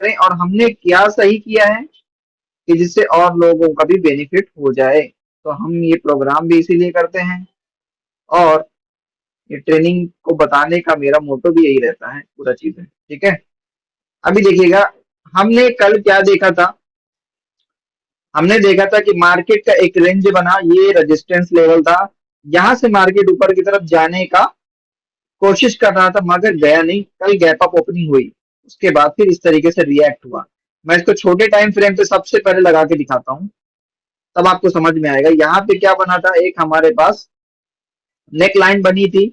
करें और हमने क्या सही किया है कि जिससे और लोगों का भी बेनिफिट हो जाए। तो हम ये प्रोग्राम भी इसीलिए करते हैं और ये ट्रेनिंग को बताने का मेरा मोटो भी यही रहता है पूरा चीजें, ठीक है। अभी देखिएगा, हमने कल क्या देखा था, हमने देखा था कि मार्केट का एक रेंज बना, ये रेजिस्टेंस लेवल था, यहाँ से मार्केट ऊपर की तरफ जाने का कोशिश कर रहा था मगर गया नहीं। कल गैप अप ओपनिंग हुई, उसके बाद फिर इस तरीके से रिएक्ट हुआ। मैं इसको छोटे टाइम फ्रेम पे सबसे पहले लगा के दिखाता हूँ, तब आपको समझ में आएगा। यहाँ पे क्या बना था, एक हमारे पास नेक लाइन बनी थी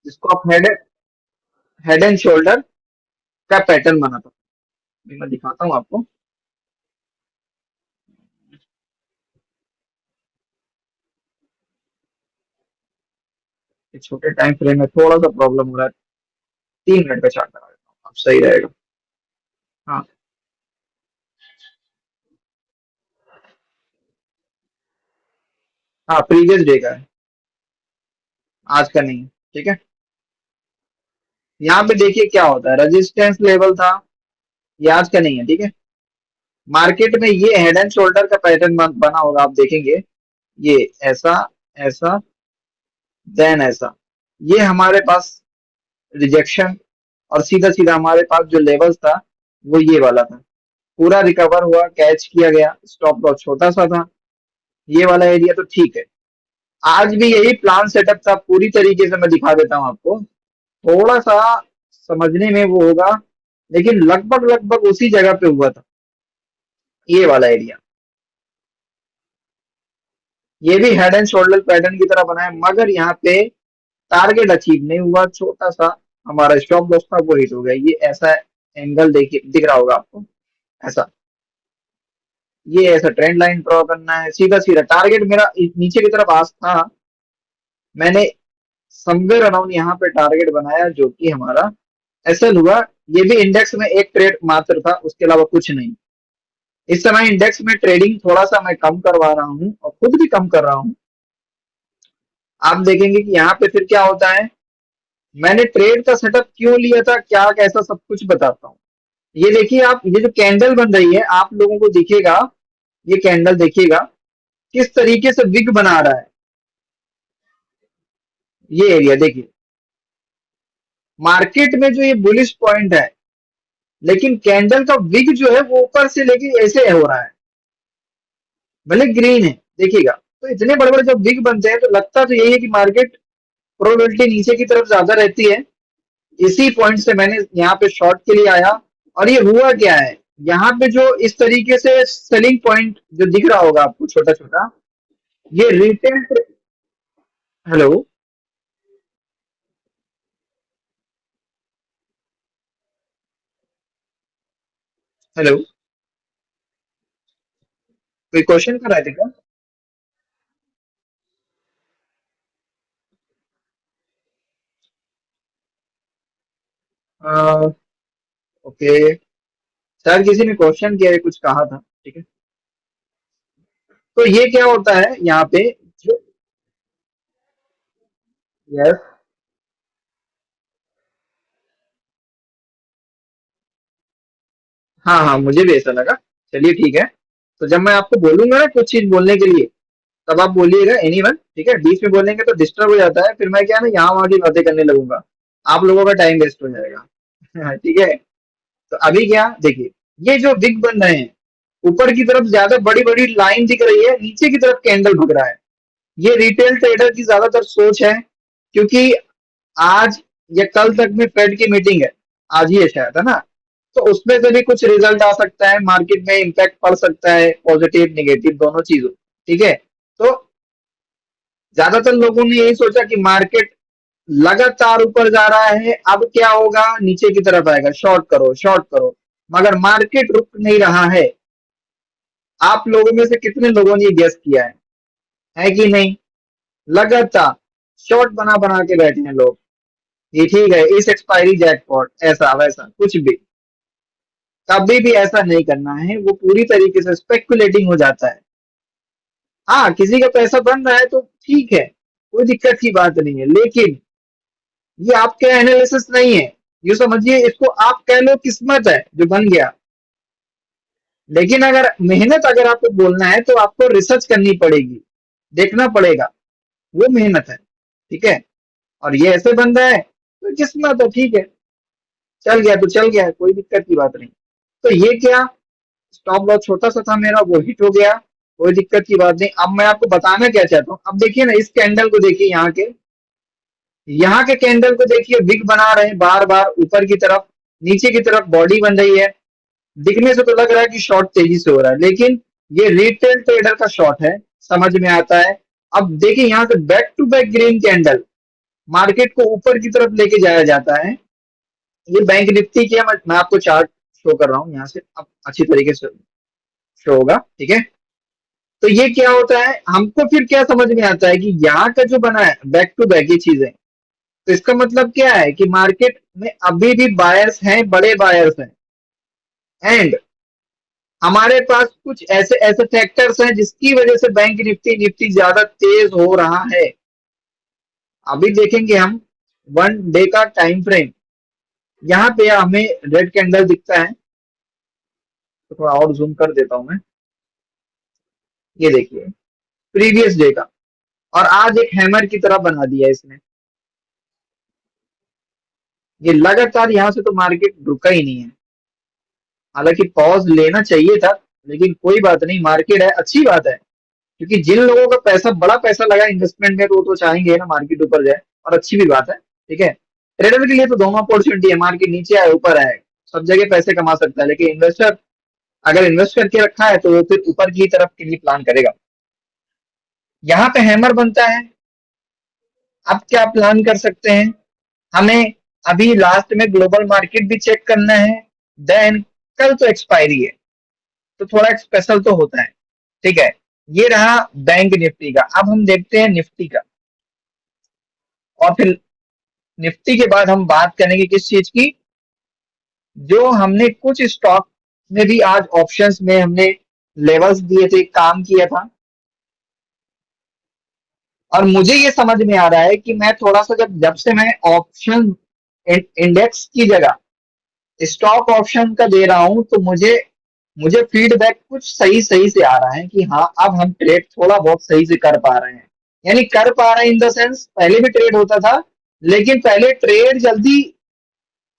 जिसको आप हेड एंड शोल्डर का पैटर्न बना था। मैं दिखाता हूँ आपको। ये छोटे टाइम फ्रेम में थोड़ा सा प्रॉब्लम हो रहा है, 3 मिनट का चार्ट लगा देता हूँ, अब सही रहेगा। हाँ, हाँ प्रीवियस डे का है, आज का नहीं है, ठीक है। यहाँ पे देखिए क्या होता है, रेजिस्टेंस लेवल था, ये आज का नहीं है, ठीक है। मार्केट में ये हेड एंड शोल्डर का पैटर्न बना होगा, आप देखेंगे ये ऐसा, ऐसा, देन ऐसा, ये हमारे पास रिजेक्शन, और सीधा सीधा हमारे पास जो लेवल्स था वो ये वाला था। पूरा रिकवर हुआ, कैच किया गया, स्टॉप लॉस छोटा सा था, ये वाला एरिया तो ठीक है। आज भी यही प्लान सेटअप था, पूरी तरीके से मैं दिखा देता हूँ आपको, थोड़ा सा समझने में वो होगा, लेकिन लगभग लगभग उसी जगह पे हुआ था ये वाला एरिया। ये भी हेड एंड शोल्डर पैटर्न की तरह बना है मगर यहाँ पे टारगेट अचीव नहीं हुआ, छोटा सा हमारा स्टॉप लॉस था वो हिट हो गया। ये ऐसा एंगल देखिए, दिख रहा होगा आपको, ऐसा, ये ऐसा ट्रेंड लाइन ड्रॉ करना है, सीधा सीधा टारगेट मेरा नीचे की तरफ आज था, मैंने समवेयर अराउंड यहाँ पे टारगेट बनाया जो कि हमारा एसएल हुआ। ये भी इंडेक्स में एक ट्रेड मात्र था, उसके अलावा कुछ नहीं। इस समय इंडेक्स में ट्रेडिंग थोड़ा सा मैं कम करवा रहा हूँ और खुद भी कम कर रहा हूँ। आप देखेंगे कि यहाँ पे फिर क्या होता है, मैंने ट्रेड का सेटअप क्यों लिया था, क्या कैसा, सब कुछ बताता हूँ। ये देखिए आप, ये जो कैंडल बन रही है आप लोगों को दिखेगा, ये कैंडल देखिएगा किस तरीके से विग बना रहा है। ये एरिया देखिए, मार्केट में जो ये बुलिश पॉइंट है, लेकिन कैंडल का विग जो है वो ऊपर से लेके ऐसे हो रहा है, भले ग्रीन है, देखिएगा। तो इतने बड़े बड़े जब विग बनते हैं तो लगता तो यही है कि मार्केट प्रोबेबिलिटी नीचे की तरफ ज्यादा रहती है। इसी पॉइंट से मैंने यहाँ पे शॉर्ट के लिए आया, और ये हुआ क्या है, यहाँ पे जो इस तरीके से सेलिंग पॉइंट जो दिख रहा होगा आपको छोटा छोटा, ये रिटेल, हेलो, हेलो, कोई क्वेश्चन कर रहे थे क्या? ओके, शायद किसी ने क्वेश्चन किया है, कुछ कहा था, ठीक है। तो ये क्या होता है यहाँ पे, जो, यस, हाँ हाँ मुझे भी ऐसा लगा। चलिए ठीक है, तो जब मैं आपको बोलूंगा ना कुछ चीज बोलने के लिए, तब आप बोलिएगा एनीवन, ठीक है। बीच में बोलेंगे तो डिस्टर्ब हो जाता है, फिर मैं क्या ना यहाँ वहां की बातें करने लगूंगा, आप लोगों का टाइम वेस्ट हो जाएगा। ठीक है। तो अभी क्या देखिए, ये जो विग बन रहे हैं, ऊपर की तरफ ज्यादा बड़ी बड़ी लाइन दिख रही है, नीचे की तरफ कैंडल दिख रहा है। ये रिटेल ट्रेडर की ज्यादातर सोच है, क्योंकि आज या कल तक में फेड की मीटिंग है, आज ही है शायद, है ना। तो उसमें से भी कुछ रिजल्ट आ सकता है, मार्केट में इम्पैक्ट पड़ सकता है, पॉजिटिव नेगेटिव दोनों चीजों, ठीक है। तो ज्यादातर लोगों ने यही सोचा कि मार्केट लगातार ऊपर जा रहा है, अब क्या होगा, नीचे की तरफ आएगा, शॉर्ट करो शॉर्ट करो, मगर मार्केट रुक नहीं रहा है। आप लोगों में से कितने लोगों ने ये गेस किया है कि नहीं? लगातार शॉर्ट बना बना के बैठे हैं लोग, ये ठीक है, इस एक्सपायरी जैकपॉट, ऐसा वैसा कुछ भी, कभी भी ऐसा नहीं करना है, वो पूरी तरीके से स्पेकुलेटिंग हो जाता है। हाँ, किसी का पैसा बन रहा है तो ठीक है, कोई दिक्कत की बात नहीं है, लेकिन ये आपके एनालिसिस नहीं है, यूँ समझिए इसको, आप कह लो किस्मत है जो बन गया। लेकिन अगर मेहनत अगर आपको बोलना है तो आपको रिसर्च करनी पड़ेगी, देखना पड़ेगा, वो मेहनत है, ठीक है। और ये ऐसे बंदा है तो किस्मत है, ठीक है, चल गया तो चल गया, कोई दिक्कत की बात नहीं। तो ये क्या, स्टॉप लॉस छोटा सा था मेरा, वो हिट हो गया, कोई दिक्कत की बात नहीं। अब मैं आपको बताना क्या चाहता हूँ, अब देखिए ना इस कैंडल को, देखिए यहाँ के कैंडल को देखिए, विग बना रहे हैं बार बार ऊपर की तरफ, नीचे की तरफ बॉडी बन रही है। दिखने से तो लग रहा है कि शॉर्ट तेजी से हो रहा है, लेकिन ये रिटेल ट्रेडर का शॉर्ट है, समझ में आता है। अब देखिए यहाँ से back to back green candle, market को ऊपर की तरफ लेके जाया जाता है। ये बैंक निफ्टी की है, मैं आपको चार्ट शो कर रहा हूँ यहाँ से, अब अच्छी तरीके से शो होगा, ठीक है। तो ये क्या होता है, हमको फिर क्या समझ में आता है कि यहाँ का जो बना है बैक टू बैक ये चीजें, तो इसका मतलब क्या है कि मार्केट में अभी भी बायर्स हैं, बड़े बायर्स हैं। एंड हमारे पास कुछ ऐसे ऐसे फैक्टर्स हैं जिसकी वजह से बैंक निफ्टी निफ्टी ज्यादा तेज हो रहा है। अभी देखेंगे हम वन डे का टाइम फ्रेम, यहाँ पे हमें रेड कैंडल दिखता है, तो थोड़ा और जूम कर देता हूं मैं। ये देखिए प्रीवियस डे का, और आज एक हैमर की तरह बना दिया इसने। ये लगातार यहाँ से तो मार्केट रुका ही नहीं है, हालांकि पॉज लेना चाहिए था, लेकिन कोई बात नहीं, मार्केट है, अच्छी बात है। क्योंकि जिन लोगों का पैसा, बड़ा पैसा लगा इन्वेस्टमेंट में, तो वो तो चाहेंगे ना मार्केट ऊपर जाए, और अच्छी भी बात है, ठीक है। ट्रेडर के लिए तो दोनों अपॉर्चुनिटी है, मार्केट नीचे आए ऊपर आए, सब जगह पैसे कमा सकता है। लेकिन इन्वेस्टर अगर इन्वेस्ट करके रखा है तो वो फिर ऊपर की तरफ के लिए प्लान करेगा। यहाँ पे हैमर बनता है, अब क्या प्लान कर सकते हैं, हमें अभी लास्ट में ग्लोबल मार्केट भी चेक करना है। देन कल तो एक्सपायरी है, तो थोड़ा स्पेशल तो होता है, ठीक है। ये रहा बैंक निफ्टी का। अब हम देखते हैं निफ्टी का, और फिर निफ्टी के बाद हम बात करेंगे किस चीज की, जो हमने कुछ स्टॉक में भी आज ऑप्शंस में हमने लेवल्स दिए थे, काम किया था। और मुझे ये समझ में आ रहा है कि मैं थोड़ा सा, जब जब से मैं ऑप्शन इंडेक्स की जगह स्टॉक ऑप्शन का दे रहा हूं, तो मुझे मुझे फीडबैक कुछ सही सही से आ रहा है कि हाँ अब हम ट्रेड थोड़ा बहुत सही से कर पा रहे हैं। यानी कर पा रहे हैं इन द सेंस, पहले भी ट्रेड होता था, लेकिन पहले ट्रेड जल्दी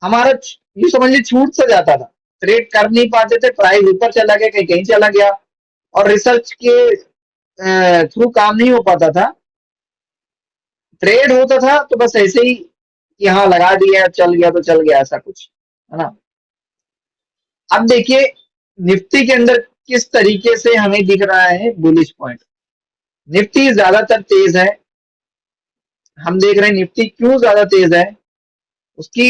हमारा ये समझिए छूट सा जाता था, ट्रेड कर नहीं पाते थे, प्राइस ऊपर चला गया, कहीं कहीं चला गया, और रिसर्च के थ्रू काम नहीं हो पाता था। ट्रेड होता था तो बस ऐसे ही कि हाँ लगा दिया, चल गया तो चल गया, ऐसा कुछ है ना। अब देखिए निफ्टी के अंदर किस तरीके से हमें दिख रहा है बुलिश पॉइंट। निफ्टी ज्यादातर तेज है, हम देख रहे हैं निफ्टी क्यों ज्यादा तेज है, उसकी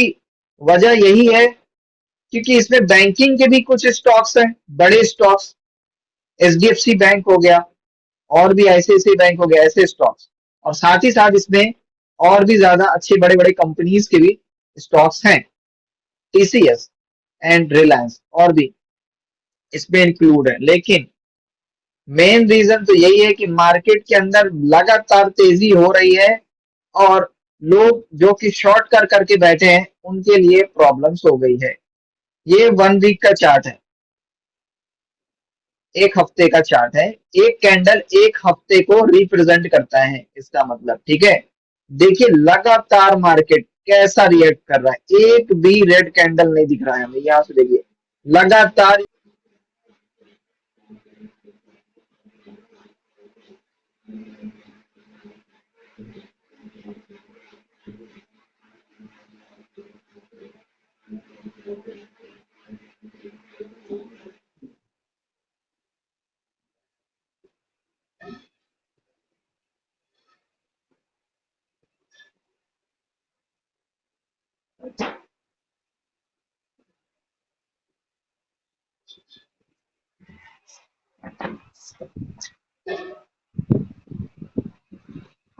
वजह यही है क्योंकि इसमें बैंकिंग के भी कुछ स्टॉक्स हैं, बड़े स्टॉक्स, एचडीएफसी बैंक हो गया, और भी आईसीआईसीआई बैंक हो गया, ऐसे स्टॉक्स। और साथ ही साथ इसमें और भी ज्यादा अच्छे बड़े बड़े कंपनीज के भी स्टॉक्स हैं, टीसीएस एंड रिलायंस और भी इसमें इंक्लूड है। लेकिन मेन रीजन तो यही है कि मार्केट के अंदर लगातार तेजी हो रही है, और लोग जो कि शॉर्ट कर करके बैठे हैं उनके लिए प्रॉब्लम्स हो गई है। ये वन वीक का चार्ट है, एक हफ्ते का चार्ट है। एक कैंडल एक हफ्ते को रिप्रेजेंट करता है, इसका मतलब, ठीक है। देखिए लगातार मार्केट कैसा रिएक्ट कर रहा है, एक भी रेड कैंडल नहीं दिख रहा है हमें, यहां से देखिए लगातार।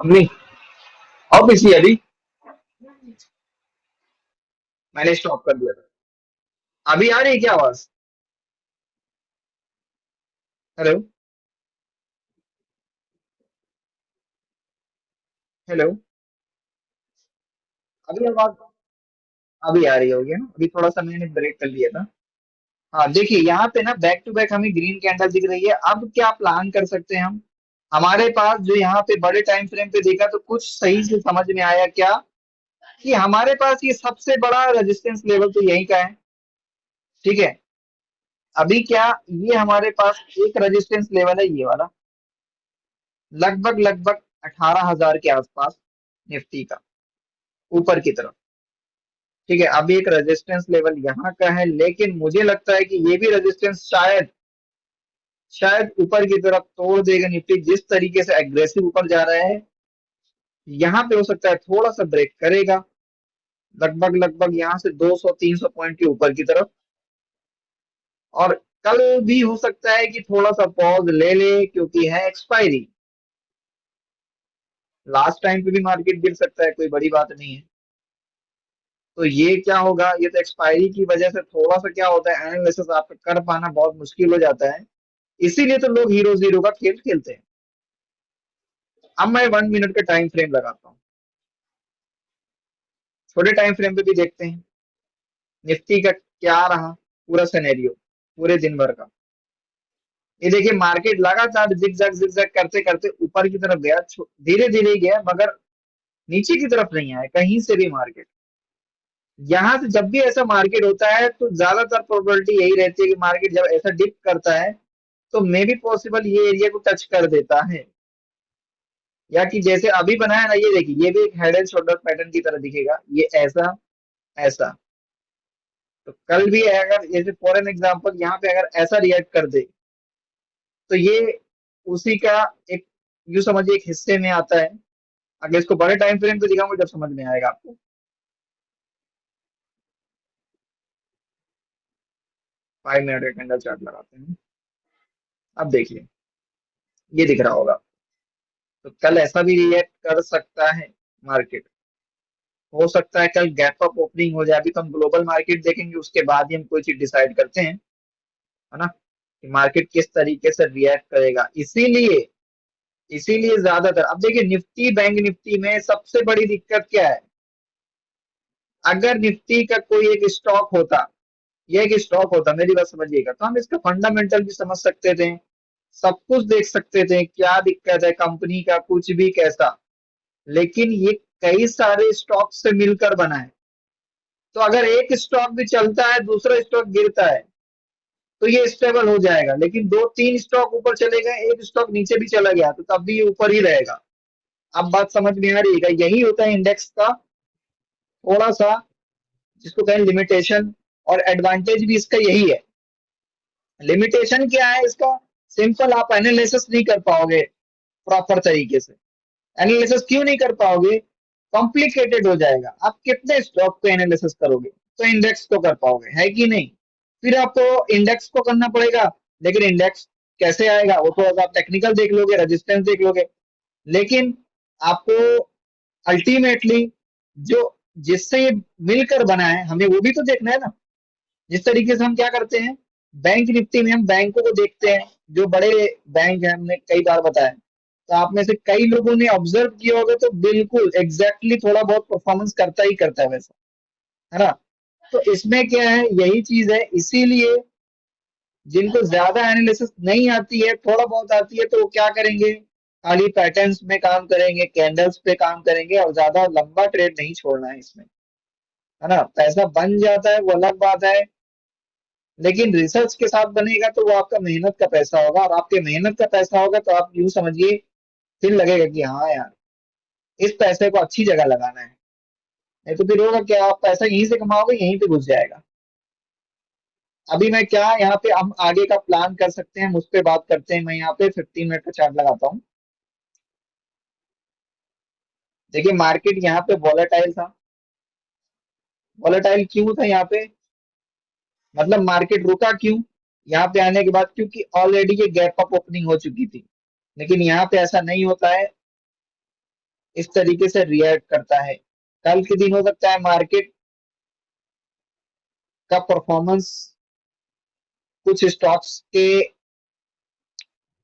हमने अब इसी अभी मैंने स्टॉप कर दिया था। अभी आ रही है क्या आवाज? हेलो? हेलो? अभी आवाज अभी आ रही होगी ना, अभी थोड़ा सा मैंने ब्रेक कर लिया था। हाँ देखिए यहाँ पे ना बैक टू बैक हमें ग्रीन कैंडल दिख रही है। अब क्या प्लान कर सकते हैं हम, हमारे पास जो यहाँ पे बड़े टाइम फ्रेम पे देखा तो कुछ सही से समझ में आया क्या, कि हमारे पास ये सबसे बड़ा रेजिस्टेंस लेवल तो यही का है। ठीक है, अभी क्या, ये हमारे पास एक रेजिस्टेंस लेवल है ये वाला, लगभग लगभग 18,000 के आसपास निफ्टी का, ऊपर की तरफ। ठीक है, अभी एक रेजिस्टेंस लेवल यहाँ का है, लेकिन मुझे लगता है कि ये भी रेजिस्टेंस शायद शायद ऊपर की तरफ तोड़ देगा निफ्टी, जिस तरीके से एग्रेसिव ऊपर जा रहा है। यहाँ पे हो सकता है थोड़ा सा ब्रेक करेगा, लगभग लगभग यहाँ से 200-300 पॉइंट के ऊपर की तरफ। और कल भी हो सकता है कि थोड़ा सा पॉज ले ले, क्योंकि है एक्सपायरी। लास्ट टाइम पे भी मार्केट गिर सकता है, कोई बड़ी बात नहीं है। तो ये क्या होगा, ये तो एक्सपायरी की वजह से थोड़ा सा क्या होता है, एनालिसिस आपका कर पाना बहुत मुश्किल हो जाता है। इसीलिए तो लोग हीरो जीरो का खेल खेलते हैं। अब मैं 1 मिनट का टाइम फ्रेम लगाता हूँ, छोटे टाइम फ्रेम पे भी देखते हैं निफ्टी का क्या रहा पूरा सिनेरियो, पूरे दिन भर का। ये देखिए मार्केट लगातार जिग जैग करते करते ऊपर की तरफ गया, धीरे धीरे गया, मगर नीचे की तरफ नहीं आया कहीं से भी मार्केट। यहाँ से जब भी ऐसा मार्केट होता है तो ज्यादातर प्रोबेबिलिटी यही रहती है कि मार्केट जब ऐसा डिप करता है तो मे भी पॉसिबल ये एरिया को टच कर देता है, या कि जैसे अभी बनाया ना, ये देखिए ये भी एक हेड एंड शोल्डर पैटर्न की तरह दिखेगा, ये ऐसा ऐसा। तो कल भी अगर जैसे फॉर एन एग्जांपल यहाँ पे अगर ऐसा रिएक्ट कर दे, तो ये उसी का एक, यूं समझिए एक हिस्से में आता है। अगर इसको बड़े टाइम फ्रेम पे दिखाऊंगा जब समझ में आएगा आपको। 5 मिनट का कैंडल चार्ट लगाते हैं। अब देखिए ये दिख रहा होगा, तो कल ऐसा भी रिएक्ट कर सकता है मार्केट। हो सकता है कल गैप अप ओपनिंग हो जाए। अभी तो हम ग्लोबल मार्केट देखेंगे, उसके बाद ही हम कोई चीज डिसाइड करते हैं, है ना, कि मार्केट किस तरीके से रिएक्ट करेगा। इसीलिए इसीलिए ज्यादातर अब देखिए निफ्टी बैंक निफ्टी में सबसे बड़ी दिक्कत क्या है, अगर निफ्टी का कोई एक स्टॉक होता, ये एक स्टॉक होता, मेरी बात समझिएगा, तो हम इसका फंडामेंटल भी समझ सकते थे, सब कुछ देख सकते थे क्या दिक्कत है कंपनी का, कुछ भी कैसा। लेकिन ये कई सारे स्टॉक से मिलकर बना है, तो अगर एक स्टॉक भी चलता है दूसरा स्टॉक गिरता है तो ये स्टेबल हो जाएगा। लेकिन दो तीन स्टॉक ऊपर चले गए, एक स्टॉक नीचे भी चला गया, तो तब भी ये ऊपर ही रहेगा। अब बात समझ में आ रही है, यही होता है इंडेक्स का थोड़ा सा, जिसको कहें लिमिटेशन, और एडवांटेज भी इसका यही है। लिमिटेशन क्या है इसका, सिंपल, आप एनालिसिस नहीं कर पाओगे प्रॉपर तरीके से। एनालिसिस क्यों नहीं कर पाओगे, कॉम्प्लिकेटेड हो जाएगा। आप कितने स्टॉक को एनालिसिस करोगे, तो इंडेक्स को कर पाओगे, है कि नहीं। फिर आपको इंडेक्स को करना पड़ेगा, लेकिन इंडेक्स कैसे आएगा, वो तो आप टेक्निकल देख लोगे, रेजिस्टेंस देख लोगे। लेकिन आपको अल्टीमेटली जो, जिससे ये मिलकर बना है, हमें वो भी तो देखना है ना। जिस तरीके से हम क्या करते हैं, बैंक निफ्टी में हम बैंकों को देखते हैं, जो बड़े बैंक हैं, हमने कई बार बताया। तो आप में से कई लोगों ने ऑब्जर्व किया होगा, तो बिल्कुल एग्जैक्टली थोड़ा बहुत परफॉर्मेंस करता ही करता है वैसा, है ना। तो इसमें क्या है, यही चीज है। इसीलिए जिनको ज्यादा एनालिसिस नहीं आती है, थोड़ा बहुत आती है, तो वो क्या करेंगे, खाली पैटर्न्स में काम करेंगे, कैंडल्स पे काम करेंगे, और ज्यादा लंबा ट्रेड नहीं छोड़ना है इसमें, है ना। पैसा बन जाता है वो अलग बात है, लेकिन रिसर्च के साथ बनेगा तो वो आपका मेहनत का पैसा होगा, और आपके मेहनत का पैसा होगा तो आप यूं समझिए, फिर लगेगा कि हाँ यार, इस पैसे को अच्छी जगह लगाना है। नहीं तो फिर होगा क्या, आप पैसा यहीं से कमाओगे यहीं पे घुस जाएगा। अभी मैं क्या यहाँ पे हम आगे का प्लान कर सकते हैं, उस पर बात करते हैं। मैं यहाँ पे 15 मिनट का चार्ट लगाता हूँ। देखिए मार्केट यहाँ पे वॉलेटाइल था। वॉलेटाइल क्यों था यहाँ पे, मतलब मार्केट रुका क्यों यहाँ पे आने के बाद, क्योंकि ऑलरेडी ये गैप अप ओपनिंग हो चुकी थी। लेकिन यहाँ पे ऐसा नहीं होता है, इस तरीके से रिएक्ट करता है। कल के दिन हो सकता है मार्केट का परफॉर्मेंस कुछ स्टॉक्स के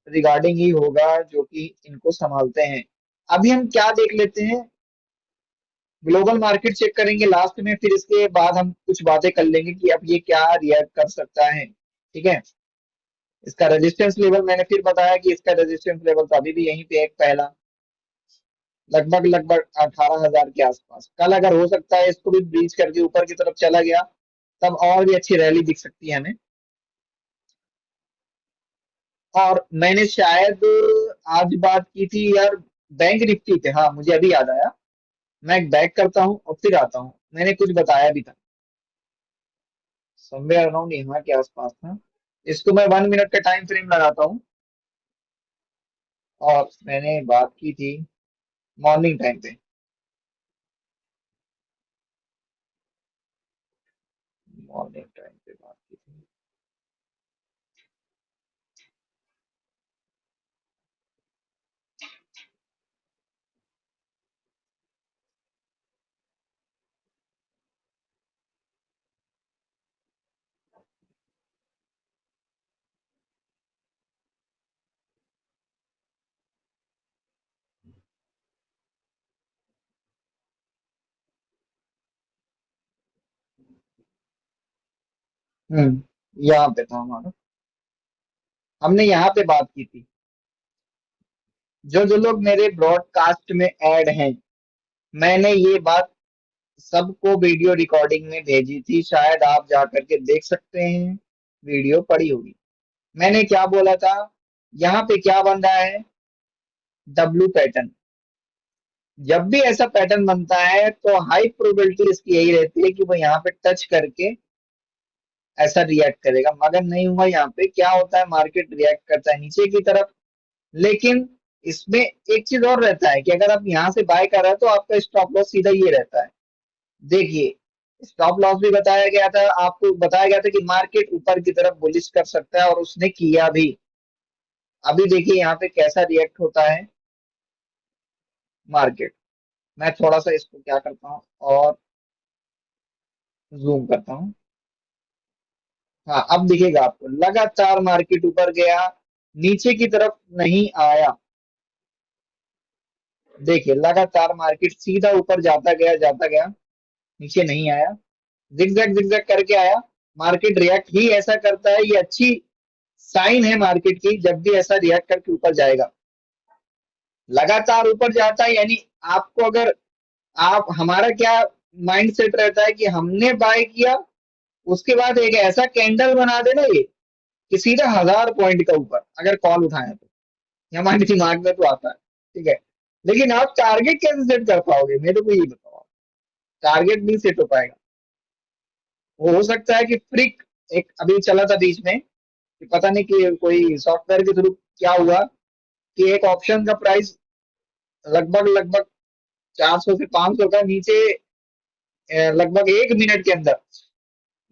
रिगार्डिंग ही होगा, जो कि इनको संभालते हैं। अभी हम क्या देख लेते हैं, ग्लोबल मार्केट चेक करेंगे लास्ट में, फिर इसके बाद हम कुछ बातें कर लेंगे कि अब ये क्या रिएक्ट कर सकता है, ठीक है। इसका रेजिस्टेंस लेवल मैंने फिर बताया कि इसका रेजिस्टेंस लेवल तो अभी भी यहीं पे एक पहला, लगभग लगभग 18,000 के आसपास। कल अगर हो सकता है इसको भी ब्रीच करके ऊपर की तरफ चला गया, तब और भी अच्छी रैली दिख सकती है हमें। और मैंने शायद आज बात की थी यार बैंक निफ्टी पे, हाँ मुझे अभी याद आया। मैं बैक करता हूँ और फिर आता हूँ, मैंने कुछ बताया भी था, समवेयर अराउंड यहाँ के आसपास था। इसको मैं 1 मिनट का टाइम फ्रेम लगाता हूँ। और मैंने बात की थी मॉर्निंग टाइम पे, मॉर्निंग टाइम पे बात की थी। यहाँ पे था हमारा, हमने यहाँ पे बात की थी। जो जो लोग मेरे ब्रॉडकास्ट में ऐड हैं, मैंने ये बात सबको वीडियो रिकॉर्डिंग में भेजी थी, शायद आप जा करके देख सकते हैं, वीडियो पड़ी होगी। मैंने क्या बोला था, यहाँ पे क्या बन रहा है, डब्लू पैटर्न। जब भी ऐसा पैटर्न बनता है तो हाई प्रोबेबिलिटी इसकी यही रहती है कि वो यहाँ पे टच करके ऐसा रिएक्ट करेगा, मगर नहीं हुआ। यहाँ पे क्या होता है, मार्केट रिएक्ट करता है नीचे की तरफ। लेकिन इसमें एक चीज और रहता है कि अगर आप यहाँ से बाय कर रहे हो तो आपका स्टॉप लॉस सीधा ये रहता है। देखिए, स्टॉप लॉस भी बताया गया था आपको, बताया गया था कि मार्केट ऊपर की तरफ बुलिश कर सकता है, और उसने किया भी। अभी देखिए यहाँ पे कैसा रिएक्ट होता है मार्केट। मैं थोड़ा सा इसको क्या करता हूँ और जूम करता हूँ। हाँ अब दिखेगा आपको, लगातार मार्केट ऊपर गया, नीचे की तरफ नहीं आया। देखिए लगातार मार्केट सीधा ऊपर जाता गया, नीचे नहीं आया, जिगजैग जिगजैग करके आया। मार्केट रिएक्ट ही ऐसा करता है, ये अच्छी साइन है मार्केट की, जब भी ऐसा रिएक्ट करके ऊपर जाएगा, लगातार ऊपर जाता है। यानी आपको अगर, आप, हमारा क्या माइंड सेट रहता है कि हमने बाय किया, उसके बाद एक ऐसा कैंडल बना देना ये कि सीधा 1,000 पॉइंट का ऊपर अगर कॉल उठाए तो, ये हमारे दिमाग में तो आता है, ठीक है। लेकिन आप टारगेट कैसे सेट कर पाओगे, मेरे को ये बताओ। टारगेट नहीं सेट हो पाएगा। वो हो सकता है कि फ्रिक, एक अभी चला था बीच में कि पता नहीं कि कोई सॉफ्टवेयर के थ्रू क्या हुआ कि एक ऑप्शन का प्राइस लगभग लगभग 400 से 500 का नीचे, लगभग 1 मिनट के अंदर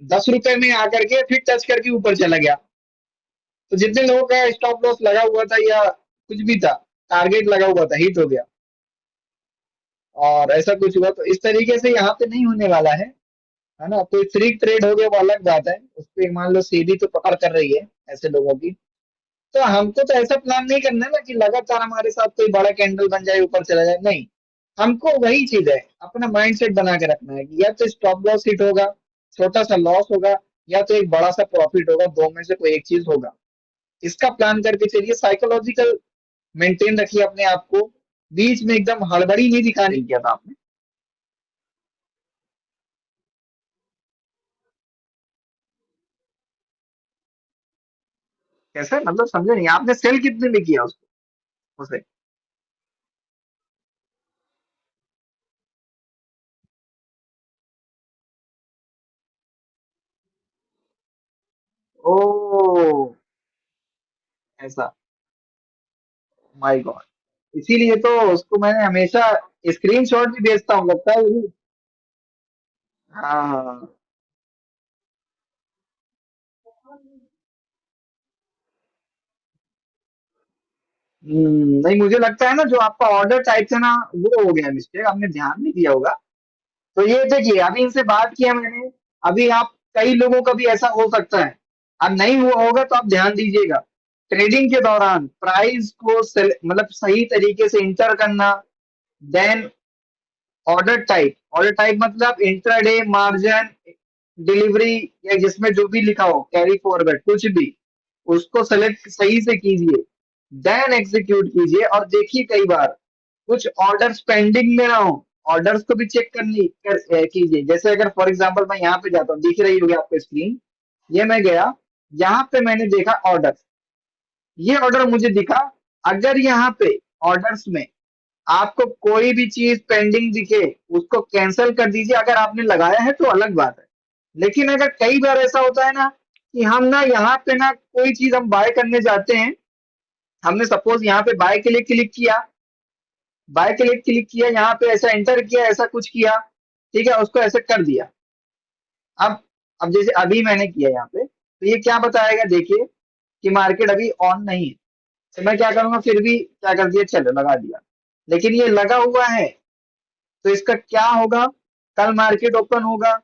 10 रुपए में आकर के फिर टच करके ऊपर चला गया। तो जितने लोगों का स्टॉप लॉस लगा हुआ था या कुछ भी था, टारगेट लगा हुआ था, हिट हो गया। और ऐसा कुछ हुआ, तो इस तरीके से यहाँ पे नहीं होने वाला है ना। तो फ्री ट्रेड हो गया वो अलग बात है, उस पर मान लो सेबी तो पकड़ कर रही है ऐसे लोगों की। तो हमको तो ऐसा प्लान नहीं करना है ना कि लगातार हमारे साथ कोई बड़ा कैंडल बन जाए ऊपर चला जाए, नहीं। हमको वही चीज है, अपना माइंड सेट बना के रखना है कि या तो स्टॉप लॉस हिट होगा, छोटा सा लॉस होगा, या तो एक बड़ा सा प्रॉफिट होगा, दो में से कोई एक चीज होगा। इसका प्लान करके चलिए, साइकोलॉजिकल मेंटेन रखिए अपने आप को, बीच में एकदम हड़बड़ी नहीं दिखाने किया था आपने। कैसे, मतलब समझे नहीं, आपने सेल कितने में किया उसको, उसे? ओ, ऐसा, माय गॉड। इसीलिए तो उसको मैंने हमेशा स्क्रीनशॉट भी भेजता हूँ, लगता है वो। हाँ हाँ। नहीं मुझे लगता है ना, जो आपका ऑर्डर टाइप था ना, वो हो गया मिस्टेक, आपने ध्यान नहीं दिया होगा। तो ये देखिए, अभी इनसे बात किया मैंने, अभी आप, कई लोगों का भी ऐसा हो सकता है। अब नहीं हुआ होगा तो आप ध्यान दीजिएगा, ट्रेडिंग के दौरान प्राइस को मतलब सही तरीके से इंटर करना, देन ऑर्डर टाइप मतलब इंट्राडे मार्जिन डिलीवरी या जिसमें जो भी लिखा हो कैरी फॉरवर्ड कुछ भी उसको सेलेक्ट सही से कीजिए, देन एग्जीक्यूट कीजिए और देखिए कई बार कुछ ऑर्डर्स पेंडिंग में ना हो, ऑर्डर्स को भी चेक कीजिए। जैसे अगर फॉर एग्जांपल मैं यहाँ पे जाता हूँ, दिख रही होगी आपको स्क्रीन, ये मैं गया, यहाँ पे मैंने देखा ऑर्डर, ये ऑर्डर मुझे दिखा। अगर यहाँ पे ऑर्डर्स में आपको कोई भी चीज पेंडिंग दिखे उसको कैंसिल कर दीजिए, अगर आपने लगाया है तो अलग बात है। लेकिन अगर कई बार ऐसा होता है ना कि हम ना यहाँ पे ना कोई चीज हम बाय करने जाते हैं, हमने सपोज यहाँ पे बाय के लिए क्लिक किया, यहाँ पे ऐसा एंटर किया, ऐसा कुछ किया, ठीक है, उसको ऐसे कर दिया। अब अब जैसे अभी मैंने किया यहाँ पे, तो ये क्या बताएगा देखिए कि मार्केट अभी ऑन नहीं है, तो मैं क्या करूंगा, फिर भी क्या कर दिया, चलो लगा दिया। लेकिन ये लगा हुआ है तो इसका क्या होगा, कल मार्केट ओपन होगा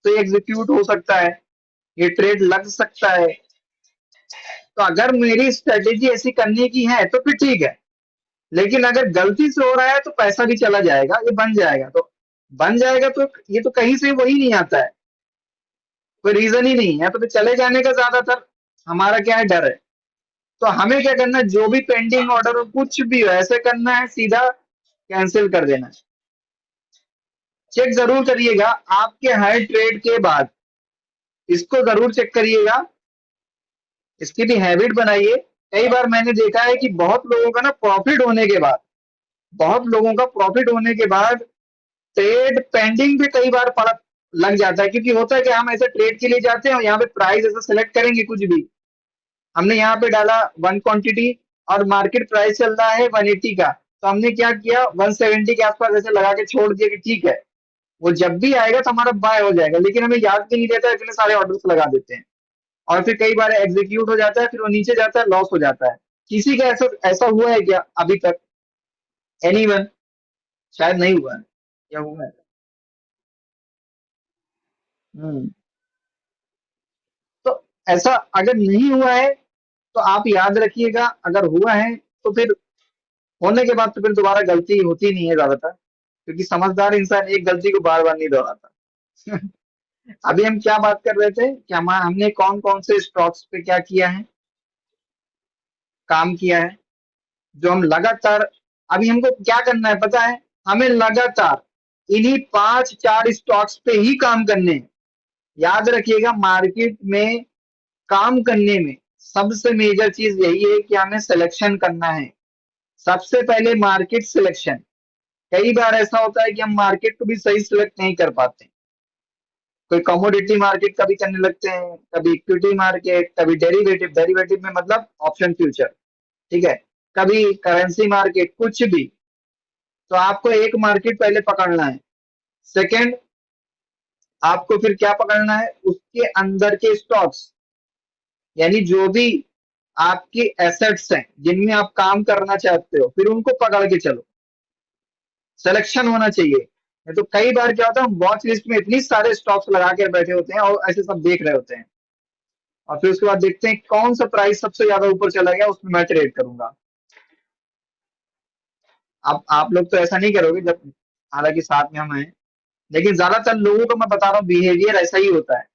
तो ये एग्जीक्यूट हो सकता है, ये ट्रेड लग सकता है। तो अगर मेरी स्ट्रेटेजी ऐसी करने की है तो फिर ठीक है, लेकिन अगर गलती से हो रहा है तो पैसा भी चला जाएगा, ये बन जाएगा तो ये तो कहीं से वही नहीं आता है, कोई रीजन ही नहीं है, तो फिर चले जाने का ज्यादातर हमारा क्या है, डर है। तो हमें क्या करना है, जो भी पेंडिंग ऑर्डर हो कुछ भी हो ऐसे करना है, सीधा कैंसिल कर देना है। चेक जरूर करिएगा आपके हर ट्रेड के बाद, इसको जरूर चेक करिएगा, इसकी भी हैबिट बनाइए। कई बार मैंने देखा है कि बहुत लोगों का प्रॉफिट होने के बाद ट्रेड पेंडिंग भी कई बार पड़ा लग जाता है, क्योंकि होता है कि हम ऐसे ट्रेड के लिए जाते हैं और यहाँ पे प्राइस ऐसा सेलेक्ट करेंगे कुछ भी, हमने यहाँ पे डाला वन क्वांटिटी और मार्केट प्राइस चल रहा है 180 का, तो हमने क्या किया 170 के आसपास ऐसे लगा के छोड़ दिया कि ठीक है वो जब भी आएगा तो हमारा बाय हो जाएगा, लेकिन हमें याद भी नहीं रहता है, इतने सारे ऑर्डर्स लगा देते हैं और फिर कई बार एग्जीक्यूट हो जाता है, फिर वो नीचे जाता है, लॉस हो जाता है। किसी का ऐसा ऐसा हुआ है क्या अभी तक, एनीवन? शायद नहीं हुआ है, क्या हुआ है? हम्म। तो ऐसा अगर नहीं हुआ है तो आप याद रखिएगा, अगर हुआ है तो फिर होने के बाद तो फिर दोबारा गलती होती नहीं है ज्यादातर, क्योंकि समझदार इंसान एक गलती को बार बार नहीं दोहराता। अभी हम क्या बात कर रहे थे कि हमने कौन कौन से स्टॉक्स पे क्या किया है, काम किया है, जो हम लगातार, अभी हमको क्या करना है पता है, हमें लगातार इन्हीं 5-4 स्टॉक्स पे ही काम करने हैं। याद रखिएगा मार्केट में काम करने में सबसे मेजर चीज यही है कि हमें सिलेक्शन करना है, सबसे पहले मार्केट सिलेक्शन। कई बार ऐसा होता है कि हम मार्केट को भी सही सिलेक्ट नहीं कर पाते, कोई कमोडिटी मार्केट कभी करने लगते हैं, कभी इक्विटी मार्केट, कभी डेरिवेटिव, डेरिवेटिव में मतलब ऑप्शन फ्यूचर, ठीक है, कभी करेंसी मार्केट, कुछ भी। तो आपको एक मार्केट पहले पकड़ना है, सेकंड आपको फिर क्या पकड़ना है, उसके अंदर के स्टॉक्स, यानी जो भी आपके एसेट्स हैं जिनमें आप काम करना चाहते हो, फिर उनको पकड़ के चलो, सिलेक्शन होना चाहिए। नहीं तो कई बार क्या होता है, हम वॉच लिस्ट में इतनी सारे स्टॉक्स लगा के बैठे होते हैं और ऐसे सब देख रहे होते हैं, और फिर उसके बाद देखते हैं कौन सा प्राइस सबसे ज्यादा ऊपर चला गया उसमें मैं ट्रेड करूंगा। अब आप लोग तो ऐसा नहीं करोगे जब, हालांकि साथ में हम हैं, लेकिन ज्यादातर लोगों का मैं बता रहा हूँ बिहेवियर ऐसा ही होता है।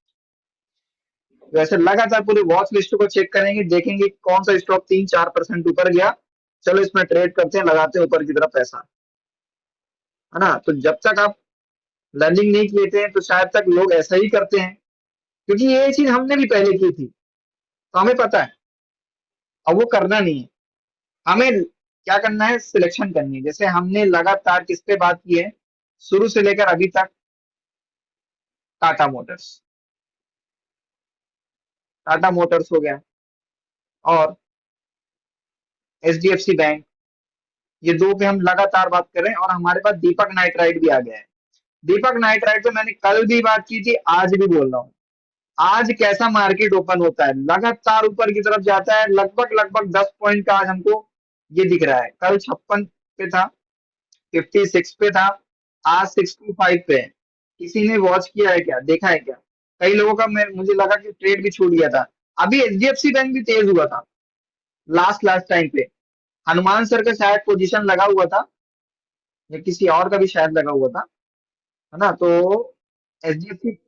वैसे लगातार पूरी वॉच लिस्ट को चेक करेंगे, देखेंगे कौन सा स्टॉक 3-4% ऊपर गया, चलो इसमें ट्रेड करते हैं, लगाते हैं ऊपर की तरफ पैसा, है ना। तो जब तक आप लर्निंग नहीं किए थे तो शायद तक लोग ऐसा ही करते हैं, क्योंकि ये चीज हमने भी पहले की थी तो हमें पता है। अब वो करना नहीं है, हमें क्या करना है, सिलेक्शन करनी है। जैसे हमने लगातार किस पे बात की है शुरू से लेकर अभी तक, टाटा मोटर्स, टाटा मोटर्स हो गया और एचडीएफसी बैंक, ये दो पे हम लगातार बात कर रहे हैं, और हमारे पास दीपक नाइट्राइट भी आ गया है। दीपक नाइट्राइट पे मैंने कल भी बात की थी, आज भी बोल रहा हूँ, आज कैसा मार्केट ओपन होता है, लगातार ऊपर की तरफ जाता है, लगभग लगभग 10 पॉइंट का आज हमको ये दिख रहा है, कल 56 पे था, 56 पे था, आज 65 पे है। किसी ने वॉच किया है क्या, देखा है क्या? कई लोगों का मुझे लगा कि ट्रेड भी छूट गया था। अभी एचडीएफसी बैंक भी तेज हुआ था लास्ट लास्ट टाइम पे, हनुमान सर का शायद पोजीशन लगा हुआ था, या किसी और का भी शायद लगा हुआ था, है ना? तो एचडीएफसी,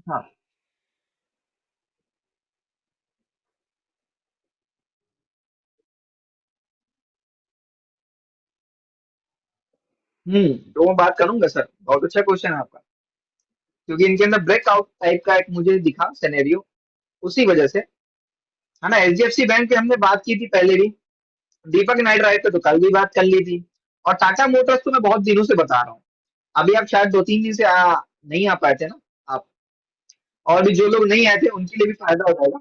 हाँ। तो मैं बात करूंगा सर, बहुत अच्छा क्वेश्चन है आपका, क्योंकि इनके अंदर ब्रेकआउट टाइप का एक मुझे दिखा सिनेरियो, उसी वजह से, है ना? एचडीएफसी बैंक पे हमने बात की थी पहले भी, दीपक नाइट राय पे तो कल भी बात कर ली थी, और टाटा मोटर्स तो मैं बहुत दिनों से बता रहा हूँ। अभी आप शायद 2-3 दिन से नहीं आ पाए थे ना आप, और भी जो लोग नहीं आए थे उनके लिए भी फायदा हो जाएगा,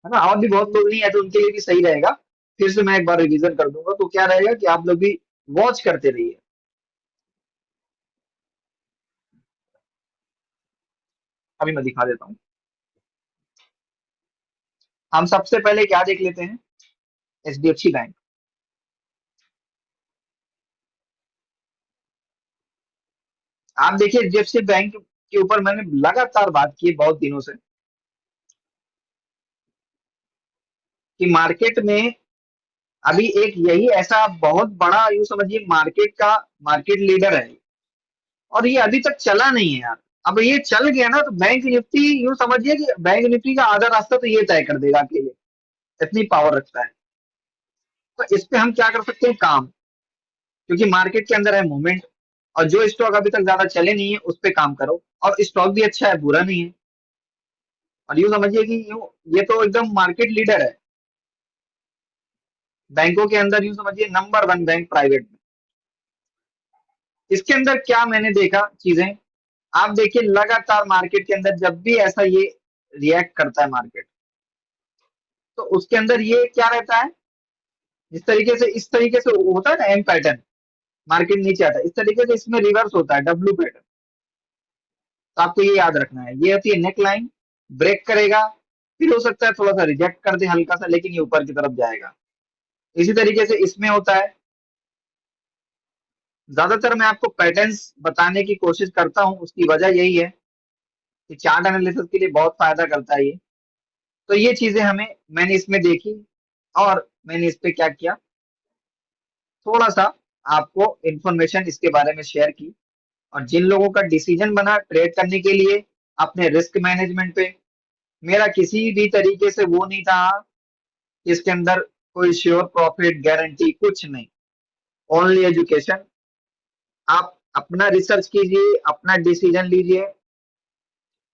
है ना? और भी बहुत लोग नहीं आए थे उनके लिए भी सही रहेगा, फिर से मैं एक बार रिवीजन कर दूंगा, तो क्या रहेगा कि आप लोग भी वॉच करते रहिए। अभी मैं दिखा देता हूँ। हम सबसे पहले क्या देख लेते हैं, एचडीएफसी बैंक। आप देखिए एचडीएफसी बैंक के ऊपर मैंने लगातार बात की है बहुत दिनों से, कि मार्केट में अभी एक यही ऐसा बहुत बड़ा, यूं समझिए मार्केट का मार्केट लीडर है, और ये अभी तक चला नहीं है यार। अब ये चल गया ना तो बैंक निफ्टी, यूं समझिए कि बैंक निफ्टी का आधा रास्ता तो ये तय कर देगा अकेले, इतनी पावर रखता है। तो इस पे हम क्या कर सकते हैं काम, क्योंकि मार्केट के अंदर है मूवमेंट, और जो स्टॉक अभी तक ज्यादा चले नहीं है उस पे काम करो, और स्टॉक भी अच्छा है, बुरा नहीं है। और यूं समझिए कि यूं, ये तो एकदम मार्केट लीडर है बैंकों के अंदर, यूं समझिए नंबर वन बैंक प्राइवेट में। इसके अंदर क्या मैंने देखा चीजें, आप देखिए लगातार मार्केट के अंदर जब भी ऐसा ये रिएक्ट करता है मार्केट, तो उसके अंदर ये क्या रहता है, इस तरीके से होता है ना एम पैटर्न, मार्केट नीचे आता है, इस तरीके से इसमें रिवर्स होता है डब्ल्यू पैटर्न। तो आपको ये याद रखना है, ये होती है नेक लाइन, ब्रेक करेगा, फिर हो सकता है थोड़ा सा रिजेक्ट कर दे हल्का सा, लेकिन ये ऊपर की तरफ जाएगा। इसी तरीके से इसमें होता है। ज्यादातर मैं आपको पैटर्न्स बताने की कोशिश करता हूँ, उसकी वजह यही है कि चार्ट एनालिसिस के लिए बहुत फायदा करता है ये। तो ये चीजें मैंने इसमें देखी, और मैंने इस पे क्या किया, थोड़ा सा आपको इंफॉर्मेशन इसके बारे में शेयर की। और जिन लोगों का डिसीजन बना ट्रेड करने के लिए अपने रिस्क मैनेजमेंट पे, मेरा किसी भी तरीके से वो नहीं था कि इसके अंदर कोई श्योर प्रॉफिट गारंटी, कुछ नहीं, ओनली एजुकेशन। आप अपना रिसर्च कीजिए, अपना डिसीजन लीजिए,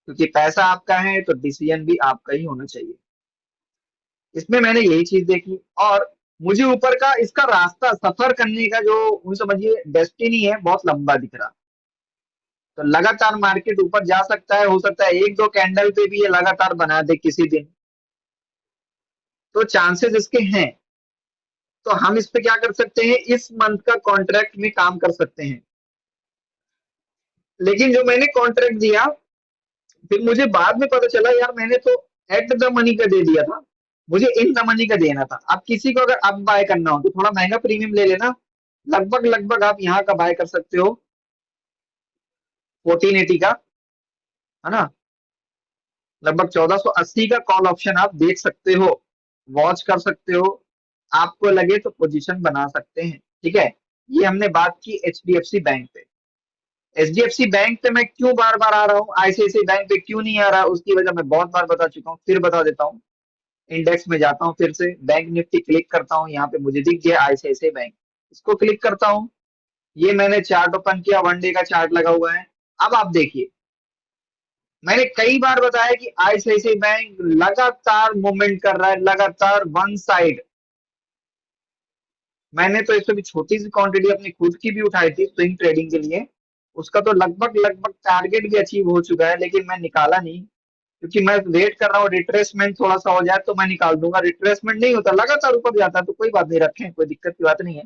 क्योंकि पैसा आपका है तो डिसीजन भी आपका ही होना चाहिए। इसमें मैंने यही चीज देखी, और मुझे ऊपर का इसका रास्ता सफर करने का जो वो समझिए डेस्टिनी है बहुत लंबा दिख रहा। तो लगातार मार्केट ऊपर जा सकता है, हो सकता है एक दो कैंडल पे भी ये लगातार बना दे किसी दिन, तो चांसेस इसके हैं। तो हम इस पे क्या कर सकते हैं, इस मंथ का कॉन्ट्रैक्ट में काम कर सकते हैं। लेकिन जो मैंने कॉन्ट्रैक्ट दिया, फिर मुझे बाद में पता चला यार मैंने तो एट द मनी का दे दिया था, मुझे इन द मनी का देना था। अब किसी को अगर अब बाय करना हो तो थोड़ा महंगा प्रीमियम ले लेना, लगभग लगभग आप यहाँ का बाय कर सकते हो 1480 का, है ना? लगभग 1480 का कॉल ऑप्शन आप देख सकते हो, वॉच कर सकते हो, आपको लगे तो पोजीशन बना सकते हैं। ठीक है, ये हमने बात की एचडीएफसी बैंक पे। एचडीएफसी बैंक पे मैं क्यों बार बार आ रहा हूँ, आईसीआईसी बैंक पे क्यों नहीं आ रहा, उसकी वजह मैं बहुत बार बता चुका हूँ, फिर बता देता हूँ। इंडेक्स में जाता हूँ, फिर से बैंक निफ्टी क्लिक करता हूँ, यहाँ पे मुझे दिख गया आईसीआईसी बैंक, इसको क्लिक करता हूँ। ये मैंने चार्ट ओपन किया, वन डे का चार्ट लगा हुआ है। अब आप देखिए, मैंने कई बार बताया कि आईसीआईसी बैंक लगातार मूवमेंट कर रहा है, लगातार वन साइड। मैंने तो इससे भी छोटी सी क्वांटिटी अपनी खुद की भी उठाई थी स्विंग ट्रेडिंग के लिए, उसका तो लगभग लगभग टारगेट भी अचीव हो चुका है, लेकिन मैं निकाला नहीं, क्योंकि मैं वेट कर रहा हूँ रिट्रेसमेंट थोड़ा सा हो जाए तो मैं निकाल दूंगा। रिट्रेसमेंट नहीं होता, लगातार ऊपर जाता है तो कोई बात नहीं, रखें, कोई दिक्कत की बात नहीं है।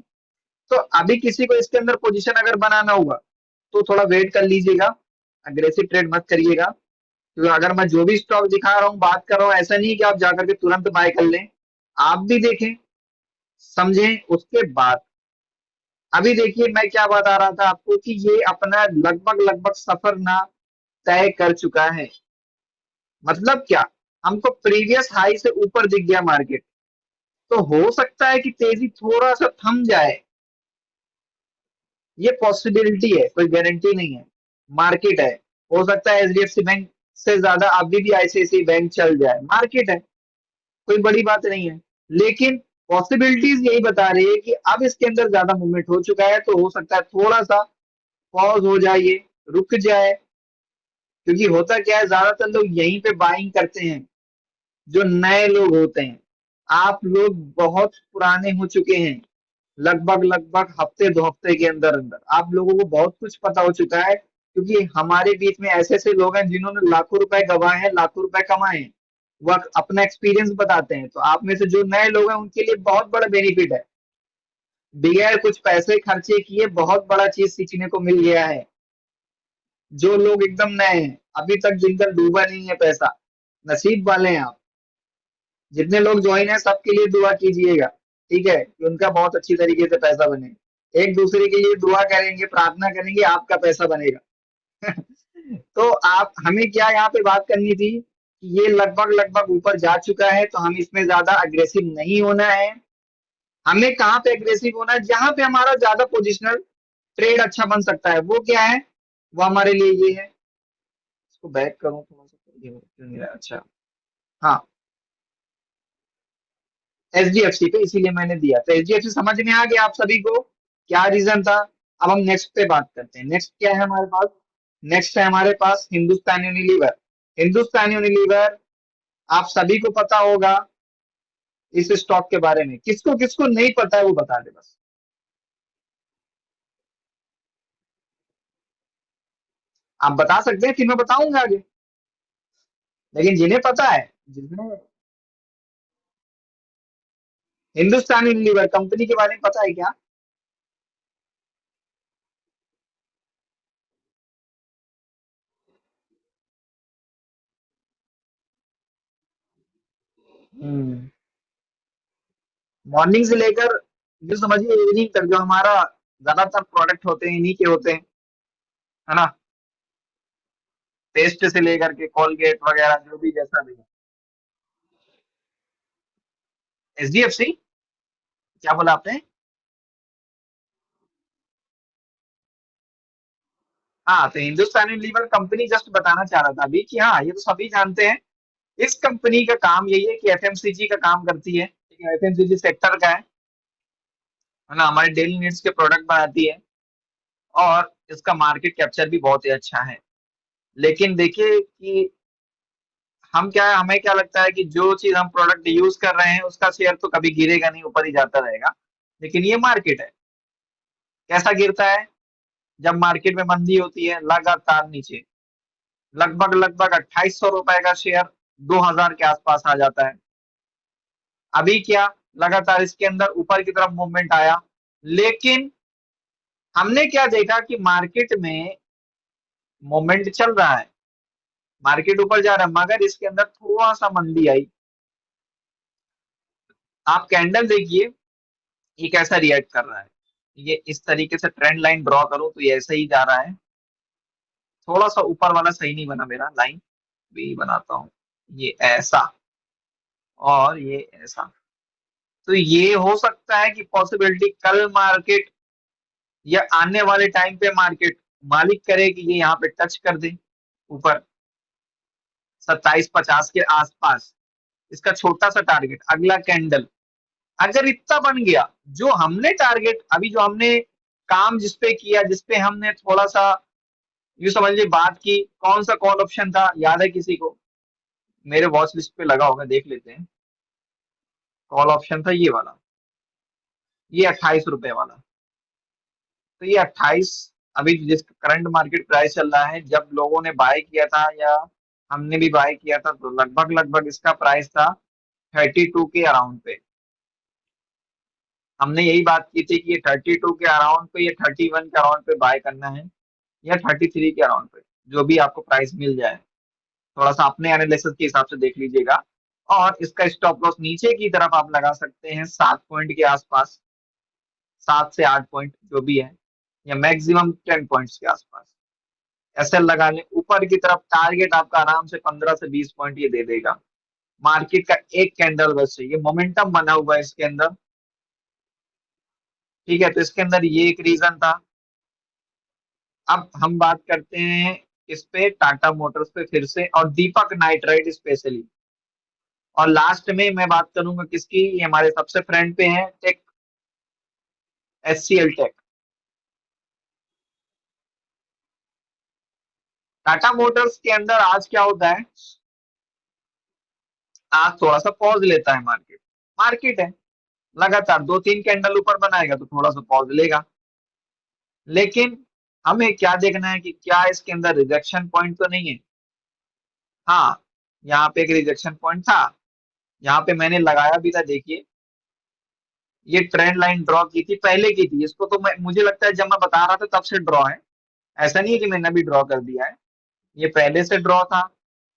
तो अभी किसी को इसके अंदर पोजीशन अगर बनाना होगा तो थोड़ा वेट कर लीजिएगा, अग्रेसिव ट्रेड मत करिएगा। क्योंकि अगर मैं जो भी स्टॉक दिखा रहा हूँ, बात कर रहा हूँ, ऐसा नहीं है कि आप जाकर के तुरंत बाय कर लें, आप भी देखें, समझें, उसके बाद। अभी देखिए मैं क्या बता रहा था आपको कि ये अपना लगभग लगभग सफर ना तय कर चुका है। मतलब क्या, हमको प्रीवियस हाई से ऊपर दिख गया मार्केट, तो हो सकता है कि तेजी थोड़ा सा थम जाए, ये पॉसिबिलिटी है, कोई गारंटी नहीं है। मार्केट है, हो सकता है एचडीएफसी बैंक से ज्यादा अभी भी आईसीआईसीआई बैंक चल जाए, मार्केट है, कोई बड़ी बात नहीं है। लेकिन पॉसिबिलिटीज यही बता रही है कि अब इसके अंदर ज्यादा मूवमेंट हो चुका है, तो हो सकता है थोड़ा सा पॉज हो जाए, ये रुक जाए। क्योंकि होता क्या है, ज्यादातर लोग यहीं पे बाइंग करते हैं, जो नए लोग होते हैं। आप लोग बहुत पुराने हो चुके हैं, लगभग लगभग हफ्ते 2 हफ्ते के अंदर अंदर आप लोगों को बहुत कुछ पता हो चुका है। क्योंकि हमारे बीच में ऐसे ऐसे लोग हैं जिन्होंने लाखों रुपए गंवाए हैं, लाखों रुपए कमाए हैं, वह अपना एक्सपीरियंस बताते हैं। तो आप में से जो नए लोग हैं उनके लिए बहुत बड़ा बेनिफिट है, बगैर कुछ पैसे खर्चे किए बहुत बड़ा चीज सीखने को मिल गया है। जो लोग एकदम नए हैं, अभी तक जिनका डूबा नहीं है पैसा, नसीब वाले हैं आप। जितने लोग ज्वाइन है सबके लिए दुआ कीजिएगा, ठीक है, कि उनका बहुत अच्छी तरीके से पैसा बने। एक दूसरे के लिए दुआ करेंगे, प्रार्थना करेंगे, आपका पैसा बनेगा। तो आप हमें क्या यहाँ पे बात करनी थी कि ये लगभग लगभग ऊपर जा चुका है, तो हम इसमें ज्यादा अग्रेसिव नहीं होना है। हमें कहाँ पे अग्रेसिव होना है, जहां पे हमारा ज्यादा पोजिशनल ट्रेड अच्छा बन सकता है, वो क्या है, वो हमारे लिए ये है। इसको बैक करूं थोड़ा सा, ये क्यों नहीं रहा, अच्छा। हाँ, एचडीएफसी पे इसीलिए मैंने दिया, तो एचडीएफसी समझ में आ गया आप सभी को क्या रीजन था। अब हम नेक्स्ट पे बात करते हैं, नेक्स्ट क्या है हमारे पास। नेक्स्ट है हमारे पास हिंदुस्तान यूनिलीवर। हिंदुस्तान यूनिलीवर, आप सभी को पता होगा इस स्टॉक के बारे में। किसको किसको नहीं पता है वो बता दे बस। आप बता सकते हैं, फिर मैं बताऊंगा आगे। लेकिन जिन्हें पता है, जिन्हें हिंदुस्तान यूनिलीवर कंपनी के बारे में पता है क्या। मॉर्निंग से लेकर जो समझिए इवनिंग तक, जो हमारा ज्यादातर प्रोडक्ट होते हैं इन्हीं के होते हैं, है ना। पेस्ट से लेकर के कोलगेट वगैरह जो भी जैसा भी है। एचडीएफसी, क्या बोला आपने। हाँ, तो हिंदुस्तान लीवर कंपनी जस्ट बताना चाह रहा था अभी कि हाँ, ये तो सभी जानते हैं। इस कंपनी का काम यही है कि एफएमसीजी का काम करती है, ठीक है, एफएमसीजी सेक्टर का है ना, हमारे डेली नीड्स के प्रोडक्ट बनाती है। और इसका मार्केट कैप्चर भी बहुत ही अच्छा है। लेकिन देखिए कि हम क्या है, हमें क्या लगता है कि जो चीज हम प्रोडक्ट यूज कर रहे हैं उसका शेयर तो कभी गिरेगा नहीं, ऊपर ही जाता रहेगा। लेकिन ये मार्केट है, कैसा गिरता है, जब मार्केट में मंदी होती है लगातार नीचे, लगभग लगभग 2800 रुपए का शेयर 2000 के आसपास आ जाता है। अभी क्या, लगातार इसके अंदर ऊपर की तरफ मूवमेंट आया। लेकिन हमने क्या देखा कि मार्केट में मूवमेंट चल रहा है, मार्केट ऊपर जा रहा है, मगर इसके अंदर थोड़ा सा मंदी आई। आप कैंडल देखिए, ये कैसा रिएक्ट कर रहा है। ये इस तरीके से ट्रेंड लाइन ड्रॉ करूं तो ये ऐसे ही जा रहा है। थोड़ा सा ऊपर वाला सही नहीं बना मेरा लाइन, भी बनाता हूँ। ये ऐसा, और ये ऐसा। तो ये हो सकता है कि पॉसिबिलिटी कल मार्केट या आने वाले टाइम पे मार्केट मालिक करे कि ये यहाँ पे टच कर दे ऊपर 2750 के आसपास। इसका छोटा सा टारगेट अगला कैंडल अगर इतना बन गया, जो हमने टारगेट अभी जो हमने काम जिसपे किया, जिसपे हमने थोड़ा सा यू समझ लीजिए बात की, कौन सा कॉल ऑप्शन था याद है किसी को। मेरे वॉच लिस्ट पे लगा होगा, देख लेते हैं। कॉल ऑप्शन था ये वाला, ये 28 रुपए वाला। तो ये 28, अभी जिस करंट मार्केट प्राइस चल रहा है, जब लोगों ने बाय किया था या हमने भी बाय किया था, तो लगभग लगभग इसका प्राइस था 32 के अराउंड पे। हमने यही बात की थी कि ये 32 के अराउंड पे, ये 31 के अराउंड पे बाय करना है, या 33 के अराउंड पे, जो भी आपको प्राइस मिल जाए। थोड़ा सा अपने एनालिसिस के हिसाब से देख लीजिएगा। और इसका स्टॉप लॉस नीचे की तरफ आप लगा सकते हैं 7 पॉइंट के आसपास, 7 से 8 पॉइंट जो भी है, या मैक्सिमम 10 पॉइंट्स के आसपास। एसएल लगा लें ऊपर की तरफ, टारगेट आपका आराम से 15 से 20 पॉइंट ये दे देगा। मार्केट का एक कैंडल बस चाहिए, मोमेंटम बना हुआ है इसके अंदर, ठीक है। तो इसके अंदर ये एक रीजन था। अब हम बात करते हैं इस पे टाटा मोटर्स पे फिर से, और दीपक नाइट्राइट स्पेशली। और लास्ट में मैं बात करूंगा किसकी, ये हमारे सबसे फ्रेंड पे है, tech, HCL tech. Tata Motors के अंदर आज क्या होता है, आज थोड़ा सा पॉज लेता है मार्केट। मार्केट है, लगातार दो तीन कैंडल ऊपर बनाएगा तो थोड़ा सा पॉज लेगा। लेकिन हमें क्या देखना है कि क्या इसके अंदर रिजेक्शन पॉइंट तो नहीं है। हाँ, यहाँ पे एक रिजेक्शन पॉइंट था, यहाँ पे मैंने लगाया भी था, देखिए ये ट्रेंड लाइन ड्रॉ की थी, पहले की थी इसको, तो मैं, मुझे लगता है जब मैं बता रहा था तब से ड्रॉ है, ऐसा नहीं है कि मैंने अभी ड्रॉ कर दिया है, ये पहले से ड्रॉ था।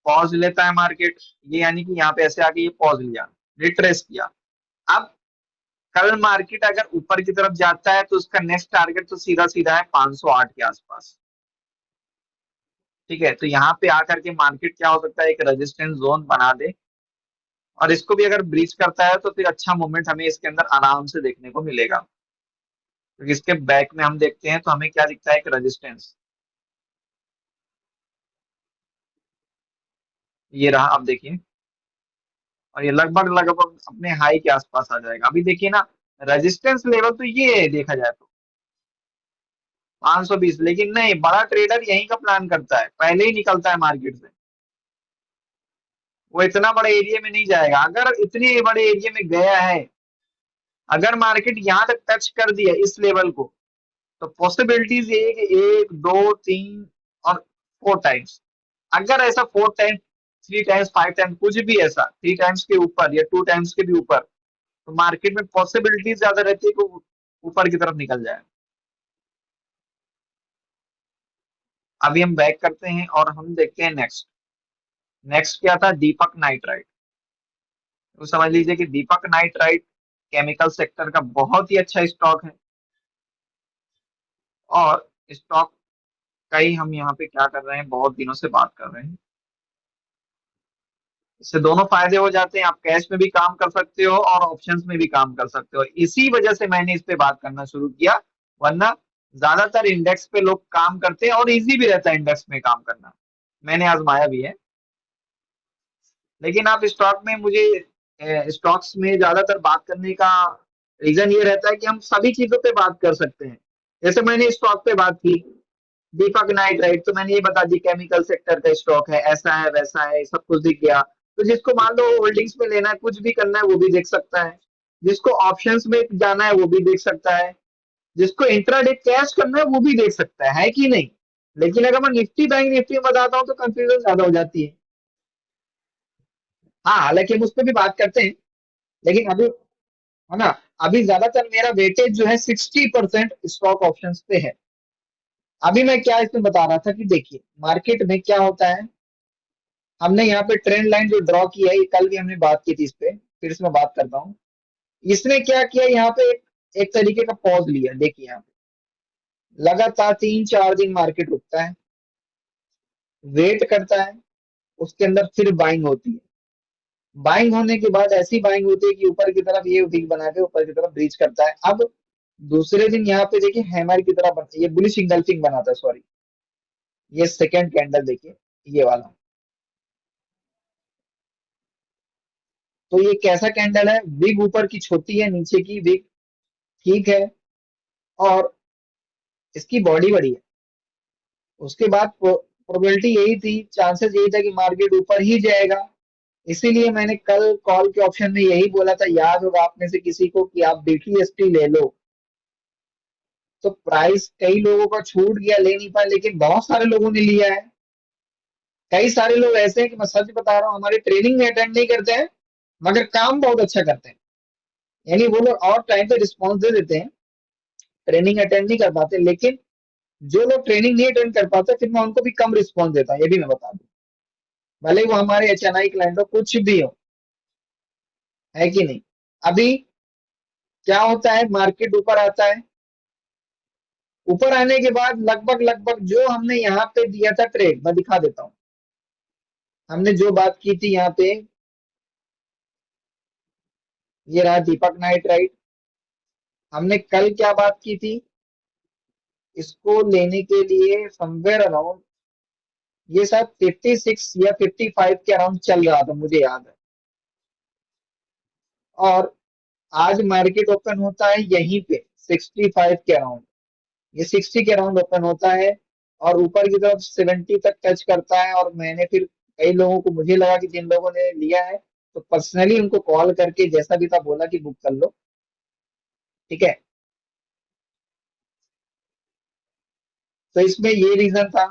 पॉज लेता है मार्केट, ये यानी कि यहाँ पे ऐसे आके ये पॉज लिया, रिट्रेस किया। अब कल मार्केट अगर ऊपर की तरफ जाता है तो उसका नेक्स्ट टारगेट तो सीधा सीधा है 508 के आसपास। ठीक है, तो यहाँ पे आकर के मार्केट क्या हो सकता है, एक रेजिस्टेंस जोन बना दे, और इसको भी अगर ब्रीच करता है तो फिर अच्छा मूवमेंट हमें इसके अंदर आराम से देखने को मिलेगा। क्योंकि इसके बैक में हम देखते हैं तो हमें क्या दिखता है, एक रेजिस्टेंस, ये रहा, अब देखिए, और ये लगभग लगभग अपने हाई के आसपास आ जाएगा। अभी देखिए ना, रेजिस्टेंस लेवल तो ये है देखा जाए तो 520, लेकिन नहीं, बड़ा ट्रेडर यहीं का प्लान करता है, पहले ही निकलता है मार्केट से। वो इतना बड़े एरिया में नहीं जाएगा, अगर इतने बड़े एरिया में गया है, अगर मार्केट यहाँ तक टच कर दिया इस लेवल को, तो पॉसिबिलिटीज ये है कि एक दो तीन और फोर टाइम्स, अगर ऐसा four times, three times, five times, कुछ भी ऐसा थ्री टाइम्स के ऊपर या टू टाइम्स के भी ऊपर, तो मार्केट में पॉसिबिलिटीज ज्यादा रहती है कि वो ऊपर की तरफ निकल जाए। अभी हम बैक करते हैं और हम देखते हैं नेक्स्ट। नेक्स्ट क्या था, दीपक नाइट्राइट। तो समझ लीजिए कि दीपक नाइट्राइट केमिकल सेक्टर का बहुत ही अच्छा स्टॉक है। और स्टॉक का ही हम यहाँ पे क्या कर रहे हैं, बहुत दिनों से बात कर रहे हैं। इससे दोनों फायदे हो जाते हैं, आप कैश में भी काम कर सकते हो और ऑप्शंस में भी काम कर सकते हो, इसी वजह से मैंने इस पे बात करना शुरू किया। वरना ज्यादातर इंडेक्स पे लोग काम करते हैं और इजी भी रहता है इंडेक्स में काम करना, मैंने आजमाया भी है। लेकिन आप स्टॉक में, मुझे स्टॉक्स में ज्यादातर बात करने का रीजन ये रहता है कि हम सभी चीजों पे बात कर सकते हैं। जैसे मैंने स्टॉक पे बात की, दीपक नाइट्राइट, तो मैंने ये बता दी केमिकल सेक्टर का स्टॉक है, ऐसा है वैसा है, सब कुछ दिख गया। तो जिसको मान लो होल्डिंग्स में लेना है, कुछ भी करना है, वो भी देख सकता है। जिसको ऑप्शंस में जाना है वो भी देख सकता है। जिसको इंट्राडे कैश करना है वो भी देख सकता है कि नहीं। लेकिन अगर मैं निफ्टी बैंक निफ्टी में बताता हूँ तो कंफ्यूजन ज्यादा हो जाती है। हाँ, हालांकि हम उस पर भी बात करते हैं, लेकिन अभी, है ना, अभी ज्यादातर मेरा वेटेज जो है 60% स्टॉक ऑप्शंस पे है। अभी मैं क्या इसमें बता रहा था कि देखिए मार्केट में क्या होता है, हमने यहाँ पे ट्रेंड लाइन जो ड्रॉ की है, ये कल भी हमने बात की थी इस पे, फिर से मैं बात करता हूँ। इसने क्या किया, यहाँ पे एक तरीके का पॉज लिया, देखिए यहाँ पे लगातार 3-4 दिन मार्केट रुकता है, वेट करता है, उसके अंदर फिर बाइंग होती है। बाइंग होने के बाद ऐसी बाइंग होती है कि ऊपर की तरफ ये विक बना के ऊपर की तरफ ब्रीच करता है। अब दूसरे दिन यहाँ पे देखिए हैमर की तरह बनता है, ये बुलिश इंगल्फिंग बनाता है, सॉरी, ये सेकंड कैंडल देखिए, ये वाला। तो ये कैसा कैंडल है, विग ऊपर की छोटी है, नीचे की विग ठीक है, और इसकी बॉडी बड़ी है। उसके बाद प्रोबेबिलिटी यही थी, चांसेस यही था कि मार्केट ऊपर ही जाएगा। इसीलिए मैंने कल कॉल के ऑप्शन में यही बोला था, याद होगा आप में से किसी को, कि आप बीटीएसटी ले लो। तो प्राइस कई लोगों का छूट गया, ले नहीं पाए, लेकिन बहुत सारे लोगों ने लिया है। कई सारे लोग ऐसे हैं कि मैं सच बता रहा हूँ, हमारे ट्रेनिंग में अटेंड नहीं करते हैं, मगर काम बहुत अच्छा करते हैं। यानी वो लोग और टाइम पे रिस्पॉन्स दे देते हैं, ट्रेनिंग अटेंड नहीं कर पाते, लेकिन जो लोग ट्रेनिंग नहीं अटेंड कर पाते, फिर मैं उनको भी कम रिस्पॉन्स देता हूँ, ये भी मैं बता दूं, भले ही वो हमारे एचएनआई क्लाइंट हो, कुछ भी हो, है कि नहीं। अभी क्या होता है, मार्केट ऊपर आता है, ऊपर आने के बाद लगभग लगभग जो हमने यहाँ पे दिया था ट्रेड, मैं दिखा देता हूँ, हमने जो बात की थी यहाँ पे, ये रहा दीपक नाइट राइट। हमने कल क्या बात की थी, इसको लेने के लिए समवेयर अराउंड ये शायद 56 या 55 के अराउंड चल रहा था, मुझे याद है। और आज मार्केट ओपन होता है यहीं पे 65 के अराउंड, ये 60 के अराउंड ओपन होता है और ऊपर की तरफ 70 तक टच करता है। और मैंने फिर कई लोगों को, मुझे लगा कि जिन लोगों ने लिया है तो पर्सनली उनको कॉल करके जैसा भी था बोला कि बुक कर लो, ठीक है। तो इसमें ये रीजन था।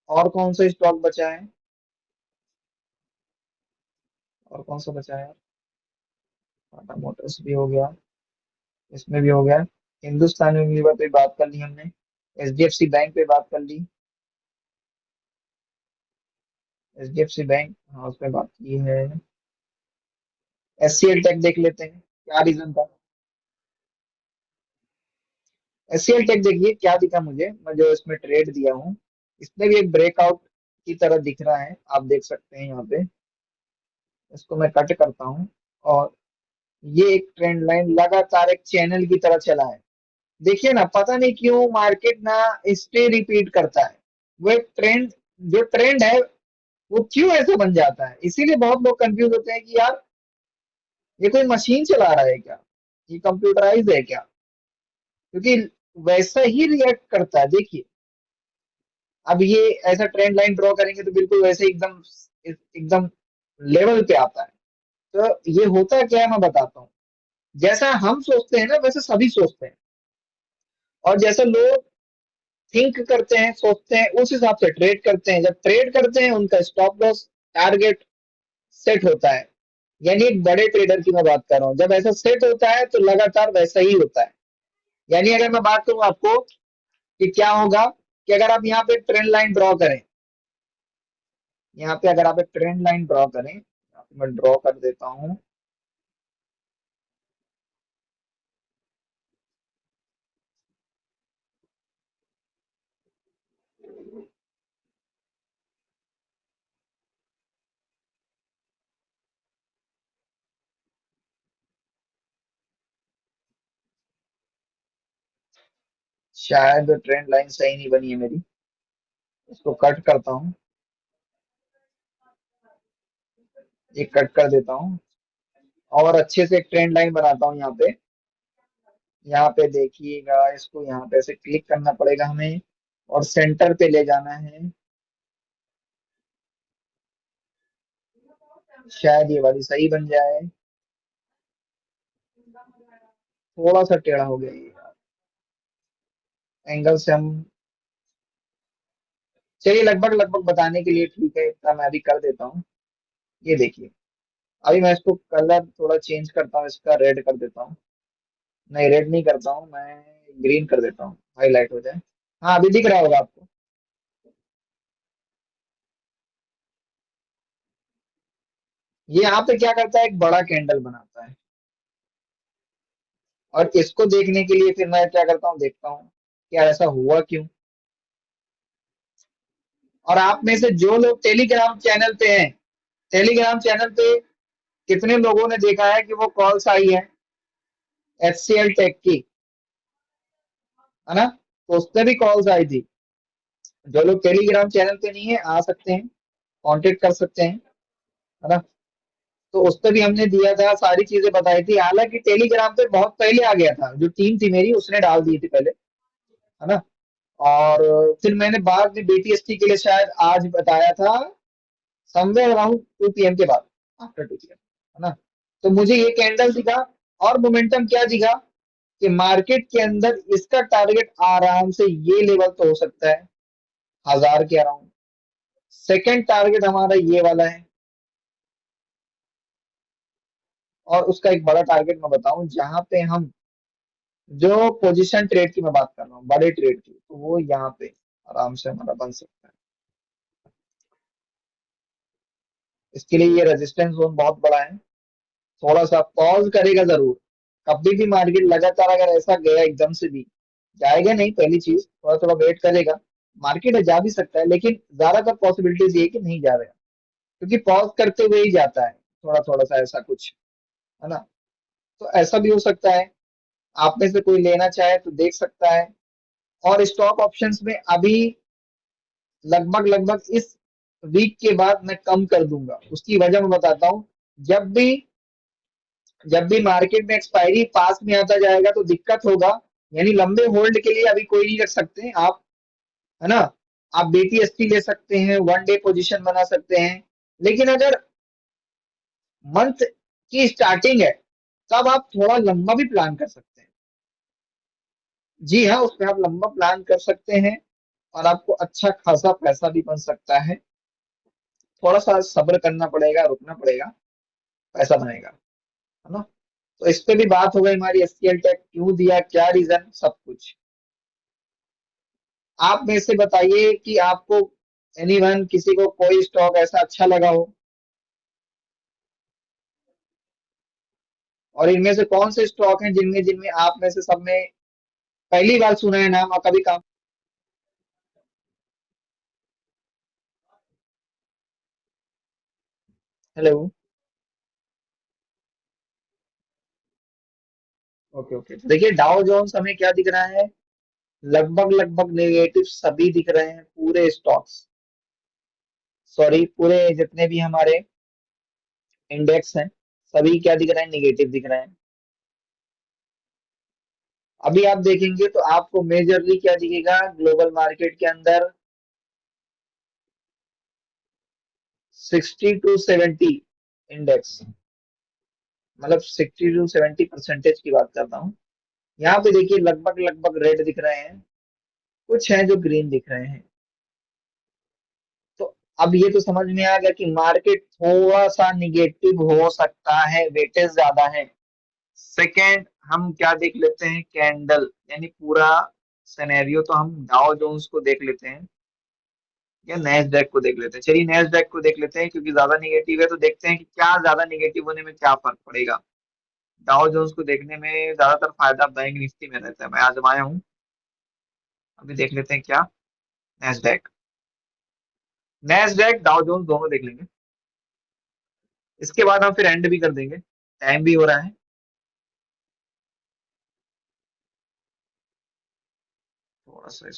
और कौन सा स्टॉक बचा है, और कौन सा बचा है? टाटा मोटर्स भी हो गया, इसमें भी हो गया। हिंदुस्तान यूनिलीवर पे बात कर ली हमने, एचडीएफसी बैंक पे बात कर ली, एचडीएफसी बैंक, हाँ उसमें बात की है। एचसीएल टेक देख लेते हैं, क्या रीजन था। एचसीएल टेक देखिए क्या दिखा मुझे, मैं जो इसमें ट्रेड दिया हूँ, इसमें भी एक ब्रेकआउट की तरह दिख रहा है, आप देख सकते हैं यहाँ पे। इसको मैं कट करता हूँ और ये एक ट्रेंड लाइन लगातार एक चैनल की तरह चला है। देखिए ना, पता नहीं क्यों मार्केट ना स्टे रिपीट करता है। वो एक ट्रेंड, जो ट्रेंड है वो क्यों ऐसा बन जाता है, इसीलिए बहुत लोग कंफ्यूज होते हैं कि यार ये कोई मशीन चला रहा है क्या, ये कंप्यूटराइज है क्या, क्योंकि वैसा ही रिएक्ट करता है। देखिए अब ये ऐसा ट्रेंड लाइन ड्रॉ करेंगे तो बिल्कुल वैसे एकदम एकदम लेवल पे आता है। तो ये होता क्या है मैं बताता हूँ। जैसा हम सोचते हैं ना वैसे सभी सोचते हैं, और जैसा लोग थिंक करते हैं सोचते हैं उस हिसाब से ट्रेड करते हैं। जब ट्रेड करते हैं उनका स्टॉप लॉस टारगेट सेट होता है। यानी एक बड़े ट्रेडर की मैं बात कर रहा हूँ, जब ऐसा सेट होता है तो लगातार वैसा ही होता है। यानी अगर मैं बात करूं आपको कि क्या होगा, कि अगर आप यहाँ पे ट्रेंड लाइन ड्रॉ करें, यहाँ पे अगर आप एक ट्रेंड लाइन ड्रॉ करें, यहाँ पे मैं ड्रॉ कर देता हूँ। शायद ट्रेंड लाइन सही नहीं बनी है मेरी, इसको कट करता हूँ, ये कट कर देता हूँ और अच्छे से एक ट्रेंड लाइन बनाता हूँ यहाँ पे। यहाँ पे देखिएगा, इसको यहाँ पे ऐसे क्लिक करना पड़ेगा हमें और सेंटर पे ले जाना है। शायद ये वाली सही बन जाए, थोड़ा सा टेढ़ा हो गया ये एंगल से हम। चलिए लगभग लगभग बताने के लिए ठीक है, इतना मैं अभी कर देता हूँ। ये देखिए, अभी मैं इसको कलर थोड़ा चेंज करता हूँ, इसका रेड कर देता हूँ। नहीं रेड नहीं करता हूँ मैं, ग्रीन कर देता हूँ, हाईलाइट हो जाए। हाँ अभी दिख रहा होगा आपको। ये यहाँ पे क्या करता है, एक बड़ा कैंडल बनाता है, और इसको देखने के लिए फिर मैं क्या करता हूँ, देखता हूँ क्या ऐसा हुआ क्यों। और आप में से जो लोग टेलीग्राम चैनल पे हैं, टेलीग्राम चैनल पे कितने लोगों ने देखा है कि वो कॉल्स आई है एचसीएल टेक की, है ना, तो उस पर भी कॉल्स आई थी। जो लोग टेलीग्राम चैनल पे नहीं है आ सकते हैं, कांटेक्ट कर सकते हैं, है ना। तो उस पर भी हमने दिया था, सारी चीजें बताई थी। हालांकि टेलीग्राम पे बहुत पहले आ गया था, जो टीम थी मेरी उसने डाल दी थी पहले, है ना। और फिर मैंने बाद में बीटीएसटी के लिए शायद आज बताया था, समवेयर अराउंड 2 PM के बाद, आफ्टर 2 PM, है ना। तो मुझे ये कैंडल दिखा और मोमेंटम क्या दिखा कि मार्केट के अंदर इसका टारगेट आराम से ये लेवल तो हो सकता है 1000 के अराउंड। सेकंड टारगेट हमारा ये वाला है, और उसका एक बड़ा टारगेट मैं बताऊं जहां पे हम, जो पोजीशन ट्रेड की मैं बात कर रहा हूँ बड़े ट्रेड की, तो वो यहाँ पे आराम से हमारा बन सकता है। इसके लिए ये रेजिस्टेंस जोन बहुत बड़ा है, थोड़ा सा पॉज करेगा जरूर। कभी भी मार्केट लगातार अगर ऐसा गया एकदम से भी, जाएगा नहीं, पहली चीज थोड़ा थोड़ा वेट करेगा। मार्केट जा भी सकता है लेकिन ज्यादातर पॉसिबिलिटीज ये है कि नहीं जाएगा, क्योंकि पॉज करते हुए ही जाता है थोड़ा थोड़ा सा ऐसा कुछ, है ना। तो ऐसा भी हो सकता है, आप में से कोई लेना चाहे तो देख सकता है। और स्टॉक ऑप्शंस में अभी लगभग लगभग इस वीक के बाद मैं कम कर दूंगा। उसकी वजह मैं बताता हूँ। जब भी जब भी मार्केट में एक्सपायरी पास में आता जाएगा तो दिक्कत होगा। यानी लंबे होल्ड के लिए अभी कोई नहीं रख सकते आप, है ना। आप बीटीएसटी ले सकते हैं, वन डे पोजीशन बना सकते हैं। लेकिन अगर मंथ की स्टार्टिंग है तब आप थोड़ा लंबा भी प्लान कर सकते हैं। जी हाँ, उसमें आप लंबा प्लान कर सकते हैं और आपको अच्छा खासा पैसा भी बन सकता है। थोड़ा सा सब्र करना पड़ेगा, रुकना पड़ेगा, पैसा बनेगा, है ना। तो इस पे भी बात हो गई हमारी, एससीएल टैग क्यों दिया, क्या रीजन, सब कुछ। आप में से बताइए कि आपको एनीवन, किसी को कोई स्टॉक ऐसा अच्छा लगा हो, और इनमें से कौन से स्टॉक हैं जिनमें जिनमें आप में से सब में पहली बार सुना है नाम और कभी काम। हेलो। ओके ओके, देखिए डाउ जोन्स हमें क्या दिख रहा है, लगभग लगभग नेगेटिव सभी दिख रहे हैं, पूरे स्टॉक्स, सॉरी पूरे जितने भी हमारे इंडेक्स हैं, सभी क्या दिख रहे हैं, निगेटिव दिख रहे हैं। अभी आप देखेंगे तो आपको मेजरली क्या दिखेगा ग्लोबल मार्केट के अंदर, 60 to 70 इंडेक्स, मतलब 60 to 70% की बात कर रहा हूँ। यहाँ पे देखिए लगभग लगभग रेड दिख रहे हैं, कुछ हैं जो ग्रीन दिख रहे हैं। तो अब ये तो समझ में आ गया कि मार्केट थोड़ा सा निगेटिव हो सकता है, वेटेज ज्यादा है। सेकेंड, हम क्या देख लेते हैं, कैंडल, यानी पूरा सिनेरियो तो हम डाउ जोन्स को देख लेते हैं या नैस्डैक को देख लेते हैं। चलिए नैस्डैक को देख लेते हैं क्योंकि ज्यादा निगेटिव है, तो देखते हैं कि क्या ज्यादा निगेटिव होने में क्या फर्क पड़ेगा। डाउ जोन्स को देखने में ज्यादातर फायदा बैंक निफ्टी में रहता है, मैं आजमाया हूँ। अभी देख लेते हैं क्या, नैस्डैक, नैस्डैक डाउ जोन्स दोनों देख लेंगे। इसके बाद हम फिर एंड भी कर देंगे, टाइम भी हो रहा है। थोड़ा सा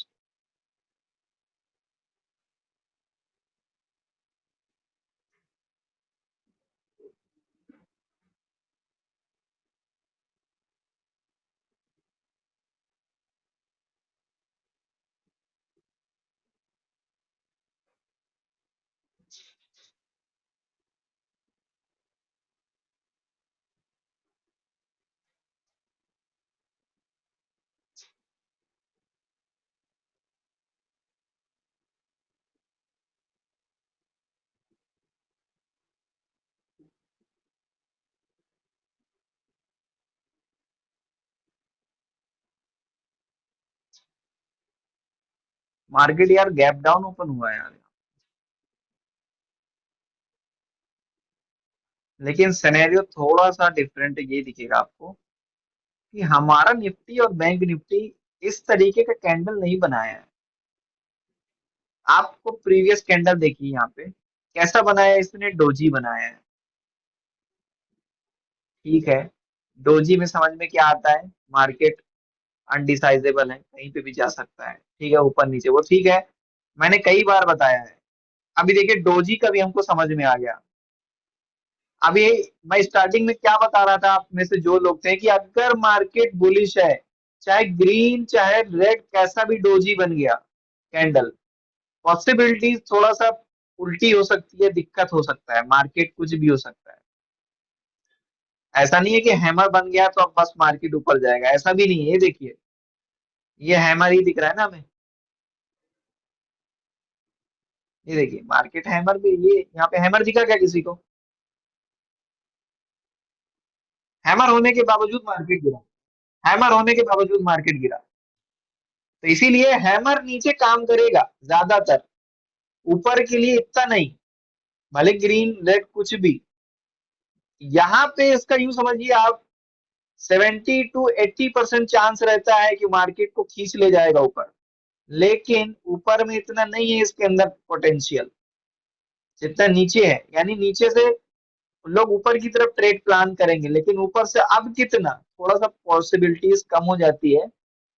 मार्केट यार गैप डाउन ओपन हुआ है यार, लेकिन सिनेरियो थोड़ा सा डिफरेंट ये दिखेगा आपको कि हमारा निफ्टी और बैंक निफ्टी इस तरीके का कैंडल नहीं बनाया है। आपको प्रीवियस कैंडल देखिए यहाँ पे कैसा बनाया है, इसने डोजी बनाया है। ठीक है, डोजी में समझ में क्या आता है, मार्केट अनडिसाइजेबल है, कहीं पे भी जा सकता है, ठीक है, ऊपर नीचे, वो ठीक है, मैंने कई बार बताया है। अभी देखिए डोजी का भी हमको समझ में आ गया। अभी मैं स्टार्टिंग में क्या बता रहा था, आप में से जो लोग थे, कि अगर मार्केट बुलिश है, चाहे ग्रीन चाहे रेड कैसा भी डोजी बन गया कैंडल, पॉसिबिलिटी थोड़ा सा उल्टी हो सकती है, दिक्कत हो सकता है, मार्केट कुछ भी हो सकता है। ऐसा नहीं है कि हैमर बन गया तो अब बस मार्केट ऊपर जाएगा, ऐसा भी नहीं है। ये देखिए, ये हैमर ही दिख रहा है ना हमें, ये देखिए मार्केट हैमर भी, ये यहाँ पे हैमर दिखा क्या किसी को, हैमर होने के बावजूद मार्केट गिरा, हैमर होने के बावजूद मार्केट गिरा। तो इसीलिए हैमर नीचे काम करेगा ज्यादातर, ऊपर के लिए इतना नहीं, भले ग्रीन रेड कुछ भी। यहाँ पे इसका यूं समझिए आप, 70 to 80% चांस रहता है कि मार्केट को खींच ले जाएगा ऊपर, लेकिन ऊपर में इतना नहीं है इसके अंदर पोटेंशियल जितना नीचे है। यानी नीचे से लोग ऊपर की तरफ ट्रेड प्लान करेंगे, लेकिन ऊपर से अब कितना, थोड़ा सा पॉसिबिलिटीज कम हो जाती है।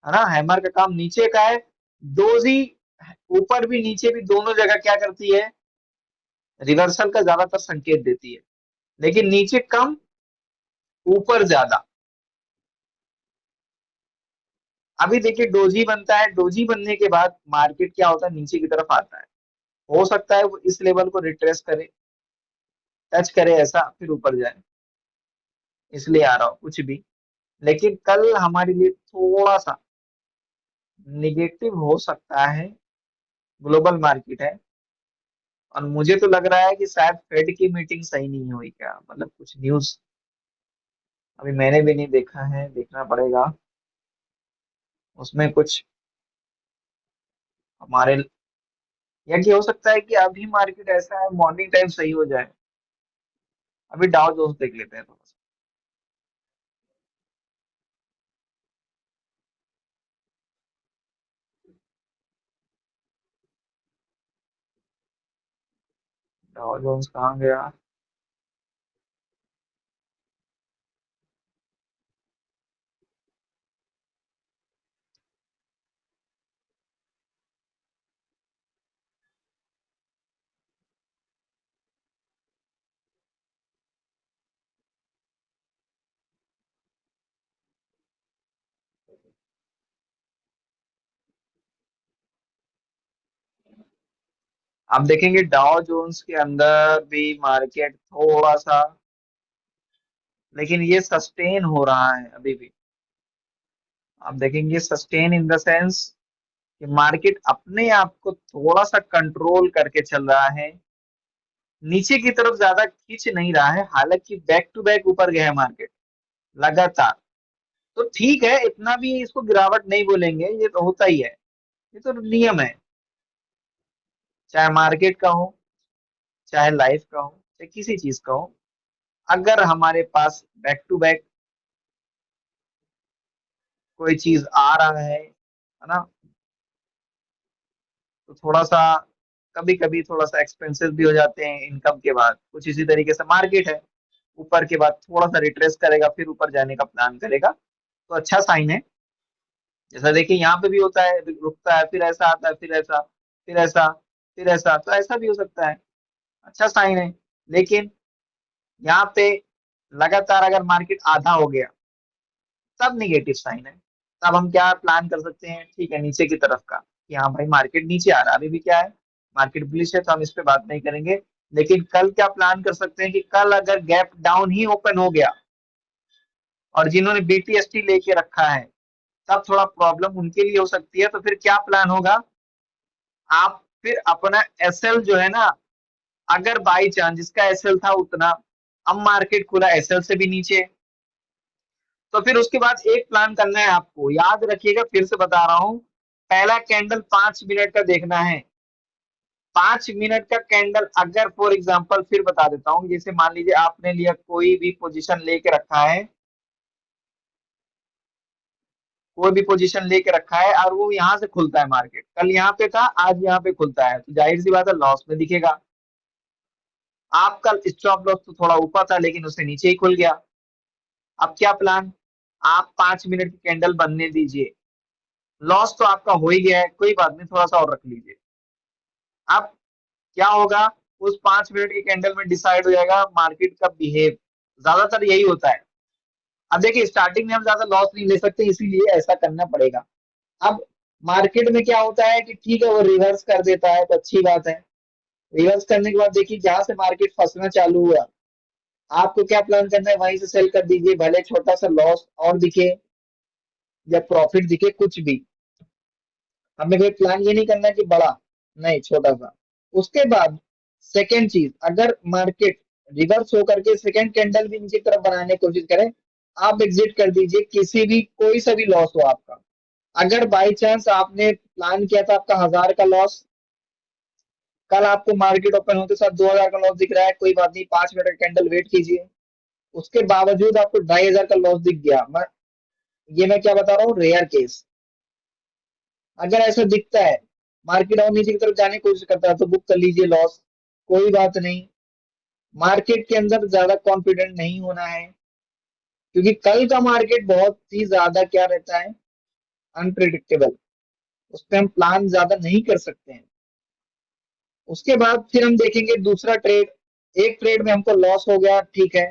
है ना। हैमर का काम नीचे का है। डोजी ऊपर भी नीचे भी दोनों जगह क्या करती है, रिवर्सल का ज्यादातर संकेत देती है, लेकिन नीचे कम, ऊपर ज्यादा। अभी देखिए डोजी बनता है, डोजी बनने के बाद मार्केट क्या होता है, नीचे की तरफ आता है। हो सकता है वो इस लेवल को रिट्रेस करे, टच करे ऐसा, फिर ऊपर जाए, इसलिए आ रहा हो कुछ भी। लेकिन कल हमारे लिए थोड़ा सा निगेटिव हो सकता है। ग्लोबल मार्केट है, और मुझे तो लग रहा है कि शायद फेड की मीटिंग सही नहीं हुई क्या, मतलब कुछ न्यूज अभी मैंने भी नहीं देखा है, देखना पड़ेगा। उसमें कुछ हमारे, या कि हो सकता है कि अभी मार्केट ऐसा है मॉर्निंग टाइम सही हो जाए। अभी डाउ जोन्स देख लेते हैं थोड़ा सा। डाउ जोन्स कहाँ गया। आप देखेंगे डाउ जोन्स के अंदर भी मार्केट थोड़ा सा, लेकिन ये सस्टेन हो रहा है अभी भी। आप देखेंगे सस्टेन इन द सेंस कि मार्केट अपने आप को थोड़ा सा कंट्रोल करके चल रहा है, नीचे की तरफ ज्यादा खींच नहीं रहा है। हालांकि बैक टू बैक ऊपर गया है मार्केट लगातार, तो ठीक है, इतना भी इसको गिरावट नहीं बोलेंगे, ये तो होता ही है, ये तो नियम है। चाहे मार्केट का हो, चाहे लाइफ का हो, चाहे किसी चीज का हो, अगर हमारे पास बैक टू बैक कोई चीज आ रहा है ना, तो थोड़ा सा कभी कभी थोड़ा सा एक्सपेंसिव भी हो जाते हैं इनकम के बाद। कुछ इसी तरीके से मार्केट है, ऊपर के बाद थोड़ा सा रिट्रेस करेगा, फिर ऊपर जाने का प्लान करेगा, तो अच्छा साइन है। जैसा देखिए यहाँ पे भी होता है, रुकता है, फिर ऐसा आता है, फिर ऐसा, फिर ऐसा, फिर ऐसा, तो ऐसा भी हो सकता है, अच्छा साइन है। लेकिन यहाँ पे लगातार अगर मार्केट आधा हो गया, तब निगेटिव साइन है। तब हम क्या प्लान कर सकते हैं, ठीक है, नीचे की तरफ का, कि हाँ भाई मार्केट नीचे आ रहा है, अभी भी क्या है, मार्केट बुलिश है, तो हम इस पे बात नहीं करेंगे। लेकिन कल क्या प्लान कर सकते हैं कि कल अगर गैप डाउन ही ओपन हो गया, और जिन्होंने बीटीएसटी लेके रखा है, तब थोड़ा प्रॉब्लम उनके लिए हो सकती है। तो फिर क्या प्लान होगा, आप फिर अपना एसएल जो है ना, अगर बाई चांस जिसका एसएल था उतना, अब मार्केट खुला एसएल से भी नीचे, तो फिर उसके बाद एक प्लान करना है आपको, याद रखिएगा, फिर से बता रहा हूं। पहला कैंडल 5 मिनट का देखना है। 5 मिनट का कैंडल अगर फॉर एग्जांपल फिर बता देता हूं, जैसे मान लीजिए आपने लिया कोई भी पोजीशन लेके रखा है, कोई भी पोजीशन लेके रखा है, और वो यहां से खुलता है, मार्केट कल यहाँ पे था, आज यहाँ पे खुलता है, तो जाहिर सी बात है लॉस में दिखेगा। आपका स्टॉप लॉस तो थोड़ा ऊपर था, लेकिन उससे नीचे ही खुल गया। अब क्या प्लान, आप 5 मिनट की कैंडल बनने दीजिए। लॉस तो आपका हो ही गया है, कोई बात नहीं, थोड़ा सा और रख लीजिए। अब क्या होगा, उस 5 मिनट की कैंडल में डिसाइड हो जाएगा मार्केट का बिहेव। ज्यादातर यही होता है। अब देखिए स्टार्टिंग में हम ज्यादा लॉस नहीं ले सकते, इसीलिए ऐसा करना पड़ेगा। अब मार्केट में क्या होता है कि ठीक है वो रिवर्स कर देता है, तो अच्छी बात है। रिवर्स करने के बाद देखिए जहां से मार्केट फंसना चालू हुआ, आपको क्या प्लान करना है, वहीं से सेल कर दीजिए, भले छोटा सा लॉस और दिखे या प्रॉफिट दिखे, कुछ भी। हमें कोई प्लान ये नहीं करना कि बड़ा, नहीं, छोटा सा। उसके बाद सेकेंड चीज, अगर मार्केट रिवर्स होकर के सेकेंड कैंडल भी नीचे की तरफ बनाने की कोशिश करे, आप एग्जिट कर दीजिए, किसी भी कोई सा भी लॉस हो आपका। अगर बाई चांस आपने प्लान किया था आपका 1,000 का लॉस, कल आपको मार्केट ओपन होते साथ 2,000 का लॉस दिख रहा है, कोई बात नहीं, 5 मिनट का कैंडल वेट कीजिए। उसके बावजूद आपको 2,500 का लॉस दिख गया, ये मैं क्या बता रहा हूँ, रेयर केस। अगर ऐसा दिखता है, मार्केट और नीचे की तरफ जाने की कोशिश करता है, तो बुक कर लीजिए लॉस, कोई बात नहीं। मार्केट के अंदर ज्यादा कॉन्फिडेंट नहीं होना है, क्योंकि कल का मार्केट बहुत ही ज्यादा क्या रहता है, अनप्रिडिक्टेबल, उस पे हम प्लान ज्यादा नहीं कर सकते हैं। उसके बाद फिर हम देखेंगे दूसरा ट्रेड, एक ट्रेड में हमको लॉस हो गया, ठीक है,